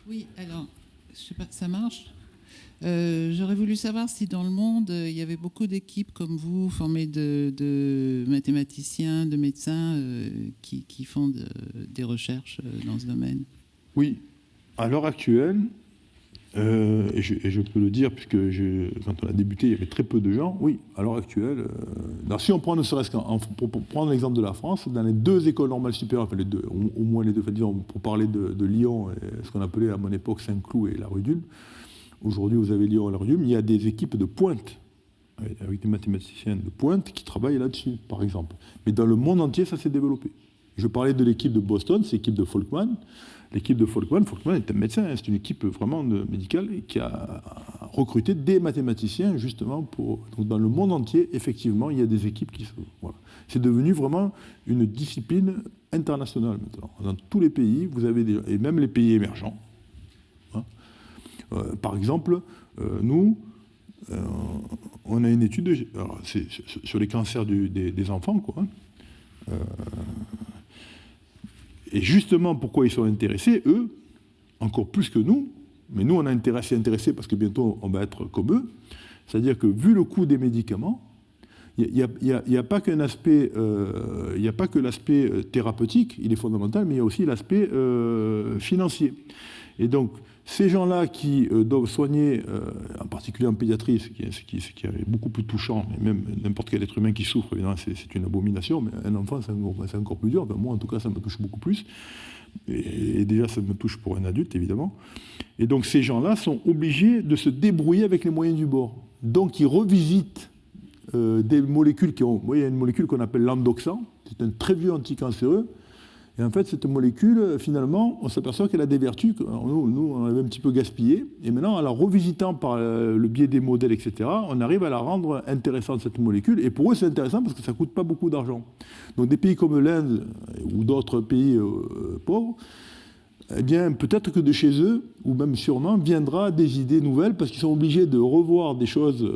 Oui, alors, je sais pas, ça marche. J'aurais voulu savoir si dans le monde, il y avait beaucoup d'équipes comme vous, formées de mathématiciens, de médecins, qui font des recherches dans ce domaine. Oui, à l'heure actuelle, et je peux le dire, puisque quand on a débuté, il y avait très peu de gens. Oui, à l'heure actuelle, si on prend ne serait-ce pour prendre l'exemple de la France, dans les 2 écoles normales supérieures, enfin les deux, au moins les deux, enfin, disons, pour parler de Lyon, et ce qu'on appelait à mon époque Saint-Cloud et la rue d'Ulm, aujourd'hui vous avez Lyon et la rue d'Ulm, il y a des équipes de pointe, avec des mathématiciens de pointe qui travaillent là-dessus, par exemple. Mais dans le monde entier, ça s'est développé. Je parlais de l'équipe de Boston, c'est l'équipe de Folkman. L'équipe de Folkman est un médecin, hein, c'est une équipe vraiment médicale qui a recruté des mathématiciens justement pour... Donc dans le monde entier, effectivement, il y a des équipes qui sont... Voilà. C'est devenu vraiment une discipline internationale maintenant. Dans tous les pays, vous avez des... Et même les pays émergents. Hein. Par exemple, nous, on a une étude c'est sur les cancers des enfants, quoi. Hein. Et justement, pourquoi ils sont intéressés, eux, encore plus que nous, mais nous, on a intéressé parce que bientôt, on va être comme eux, c'est-à-dire que vu le coût des médicaments, il n'y a pas qu'un aspect, il n'y a pas que l'aspect thérapeutique, il est fondamental, mais il y a aussi l'aspect financier. Et donc, ces gens-là qui doivent soigner, en particulier en pédiatrie, ce qui est beaucoup plus touchant, et même n'importe quel être humain qui souffre, évidemment, c'est une abomination, mais un enfant, c'est encore plus dur. Enfin, moi, en tout cas, ça me touche beaucoup plus. Et déjà, ça me touche pour un adulte, évidemment. Et donc, ces gens-là sont obligés de se débrouiller avec les moyens du bord. Donc, ils revisitent des molécules qui ont... Vous voyez, il y a une molécule qu'on appelle l'endoxan, c'est un très vieux anticancéreux. Et en fait, cette molécule, finalement, on s'aperçoit qu'elle a des vertus que nous, on avait un petit peu gaspillé. Et maintenant, en la revisitant par le biais des modèles, etc., on arrive à la rendre intéressante, cette molécule. Et pour eux, c'est intéressant parce que ça ne coûte pas beaucoup d'argent. Donc des pays comme l'Inde ou d'autres pays pauvres, eh bien, peut-être que de chez eux, ou même sûrement, viendra des idées nouvelles parce qu'ils sont obligés de revoir des choses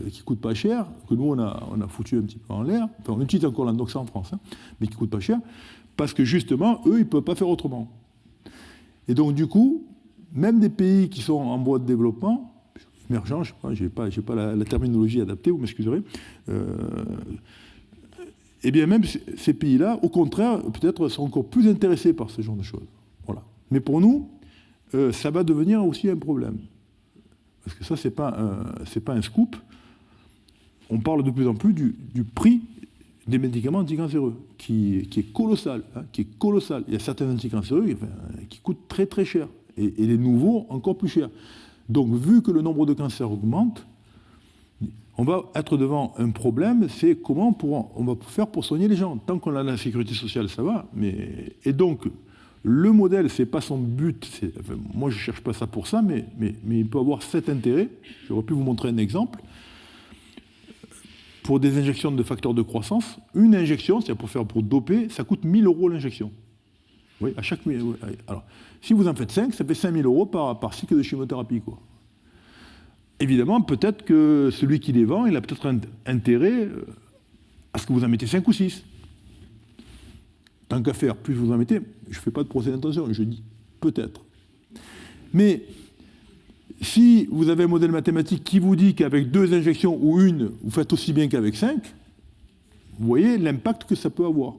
qui ne coûtent pas cher, que nous, on a foutu un petit peu en l'air. Enfin, on utilise encore l'endoxan en France, hein, mais qui ne coûtent pas cher, parce que justement, eux, ils ne peuvent pas faire autrement. Et donc, du coup, même des pays qui sont en voie de développement, émergents, je sais pas, j'ai pas la terminologie adaptée, vous m'excuserez, eh bien, même ces pays-là, au contraire, peut-être sont encore plus intéressés par ce genre de choses. Voilà. Mais pour nous, ça va devenir aussi un problème. Parce que ça, c'est pas un scoop. On parle de plus en plus du prix des médicaments anticancéreux, qui est colossal. Hein, qui est colossal. Il y a certains anticancéreux qui coûtent très très cher. Et les nouveaux, encore plus cher. Donc, vu que le nombre de cancers augmente, on va être devant un problème, c'est comment on va faire pour soigner les gens. Tant qu'on a la sécurité sociale, ça va. Et donc, le modèle, c'est pas son but. Enfin, moi, je ne cherche pas ça pour ça, mais il peut avoir cet intérêt. J'aurais pu vous montrer un exemple. Pour des injections de facteurs de croissance, une injection, c'est-à-dire pour doper, ça coûte 1 000 € l'injection. Oui, à chaque... Alors, si vous en faites 5, ça fait 5 000 € par cycle de chimiothérapie, quoi. Évidemment, peut-être que celui qui les vend, il a peut-être intérêt à ce que vous en mettez 5 ou 6. Tant qu'à faire, plus vous en mettez, je ne fais pas de procès d'intention, je dis peut-être. Mais si vous avez un modèle mathématique qui vous dit qu'avec 2 injections ou une, vous faites aussi bien qu'avec 5, vous voyez l'impact que ça peut avoir.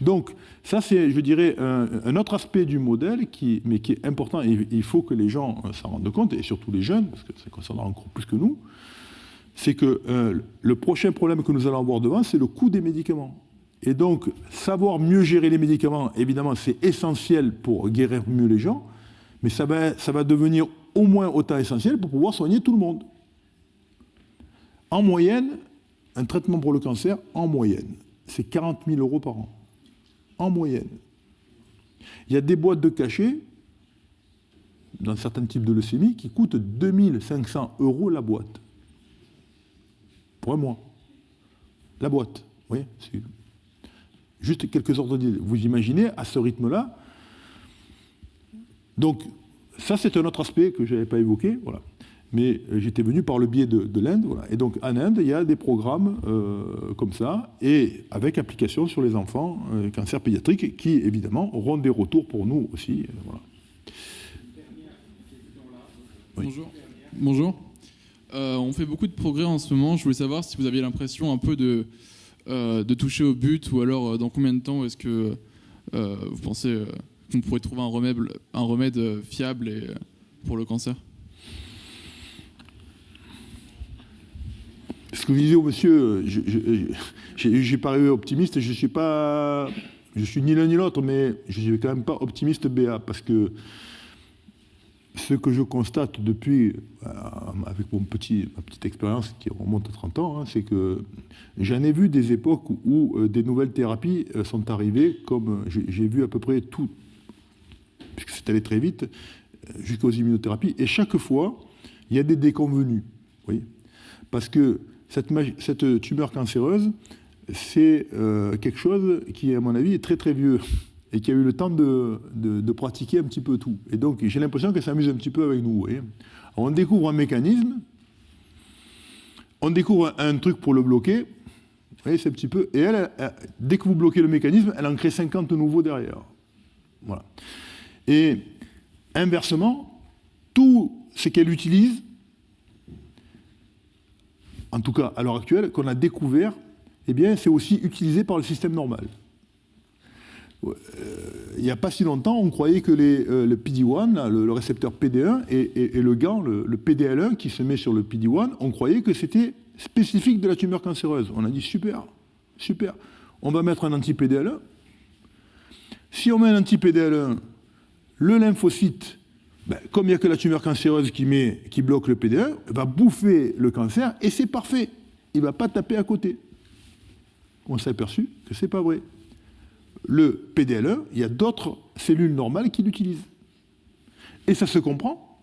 Donc, ça, c'est, je dirais, un autre aspect du modèle mais qui est important, et il faut que les gens s'en rendent compte, et surtout les jeunes, parce que ça concernera encore plus que nous, c'est que le prochain problème que nous allons avoir devant, c'est le coût des médicaments. Et donc, savoir mieux gérer les médicaments, évidemment, c'est essentiel pour guérir mieux les gens, mais ça va devenir au moins autant essentiel pour pouvoir soigner tout le monde. En moyenne, un traitement pour le cancer, en moyenne, c'est 40 000 € par an. En moyenne. Il y a des boîtes de cachets, dans certains types de leucémie, qui coûtent 2 500 € la boîte. Pour un mois. La boîte. Vous voyez, c'est juste quelques ordres d'idée. Vous imaginez, à ce rythme-là. Donc, ça, c'est un autre aspect que je n'avais pas évoqué. Voilà. Mais j'étais venu par le biais de l'Inde. Voilà. Et donc, en Inde, il y a des programmes comme ça, et avec application sur les enfants, cancer pédiatrique, qui, évidemment, auront des retours pour nous aussi. Voilà. Oui. Bonjour. On fait beaucoup de progrès en ce moment. Je voulais savoir si vous aviez l'impression un peu de toucher au but, ou alors dans combien de temps est-ce que vous pensez qu'on pourrait trouver un remède fiable pour le cancer? Ce que vous disiez au monsieur, j'ai paru optimiste, je suis ni l'un ni l'autre, mais je ne suis quand même pas optimiste BA, parce que ce que je constate depuis, avec ma petite expérience qui remonte à 30 ans, c'est que j'en ai vu des époques où des nouvelles thérapies sont arrivées, comme j'ai vu à peu près tout, puisque c'est allé très vite, jusqu'aux immunothérapies, et chaque fois, il y a des déconvenus. Oui, parce que cette tumeur cancéreuse, c'est quelque chose qui, à mon avis, est très très vieux et qui a eu le temps de pratiquer un petit peu tout. Et donc, j'ai l'impression qu'elle s'amuse un petit peu avec nous. Vous voyez. On découvre un mécanisme, on découvre un truc pour le bloquer, vous voyez, c'est un petit peu... Et elle, dès que vous bloquez le mécanisme, elle en crée 50 nouveaux derrière. Voilà. Et inversement, tout ce qu'elle utilise, en tout cas à l'heure actuelle, qu'on a découvert, eh bien, c'est aussi utilisé par le système normal. Il n'y a pas si longtemps, on croyait que le PD-1, le récepteur PD1, et le gant, le PDL1 qui se met sur le PD-1, on croyait que c'était spécifique de la tumeur cancéreuse. On a dit super, super, on va mettre un anti-PDL1. Si on met un anti-PDL1, le lymphocyte, comme il n'y a que la tumeur cancéreuse qui bloque le PD1, va bouffer le cancer et c'est parfait. Il ne va pas taper à côté. On s'est aperçu que ce n'est pas vrai. Le PDL1, il y a d'autres cellules normales qui l'utilisent. Et ça se comprend.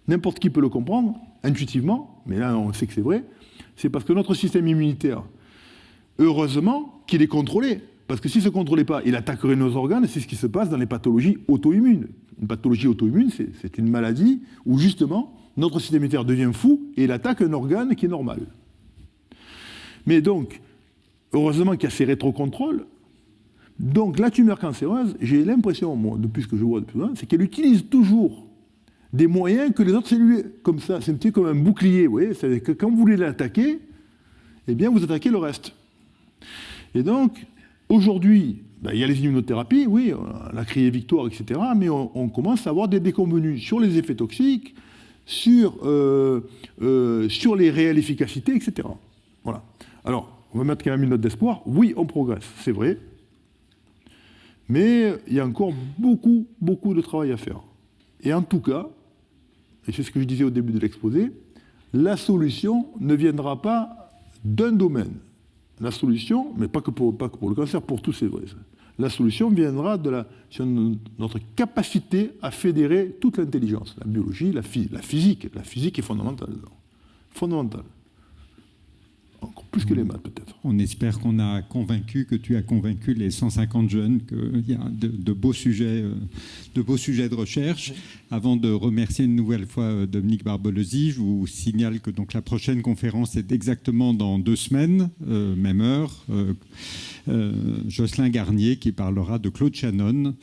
N'importe qui peut le comprendre, intuitivement, mais là on sait que c'est vrai. C'est parce que notre système immunitaire, heureusement qu'il est contrôlé. Parce que s'il ne se contrôlait pas, il attaquerait nos organes, et c'est ce qui se passe dans les pathologies auto-immunes. Une pathologie auto-immune, c'est une maladie où justement notre système immunitaire devient fou et il attaque un organe qui est normal. Mais donc, heureusement qu'il y a ces rétrocontrôles. Donc la tumeur cancéreuse, j'ai l'impression, moi, depuis ce que je vois depuis longtemps, c'est qu'elle utilise toujours des moyens que les autres cellules, comme ça, c'est un petit peu comme un bouclier, vous voyez, c'est que quand vous voulez l'attaquer, eh bien vous attaquez le reste. Et donc, aujourd'hui, il y a les immunothérapies, oui, on a crié victoire, etc., mais on commence à avoir des déconvenus sur les effets toxiques, sur les réelles efficacités, etc. Voilà. Alors, on va mettre quand même une note d'espoir. Oui, on progresse, c'est vrai. Mais il y a encore beaucoup, beaucoup de travail à faire. Et en tout cas, et c'est ce que je disais au début de l'exposé, la solution ne viendra pas d'un domaine. La solution, mais pas que pour le cancer, pour tous c'est vrai. La solution viendra sur notre capacité à fédérer toute l'intelligence, la biologie, la physique. La physique est fondamentale. Fondamentale. Plus que les maths, peut-être. On espère que tu as convaincu les 150 jeunes qu'il y a de beaux sujets de recherche. Avant de remercier une nouvelle fois Dominique Barbelozzi, je vous signale que donc la prochaine conférence est exactement dans 2 semaines, même heure. Jocelyn Garnier qui parlera de Claude Shannon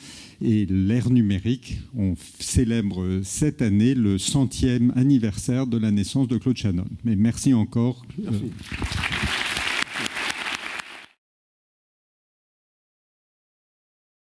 et l'ère numérique. On célèbre cette année le 100e anniversaire de la naissance de Claude Shannon. Mais merci encore. Merci.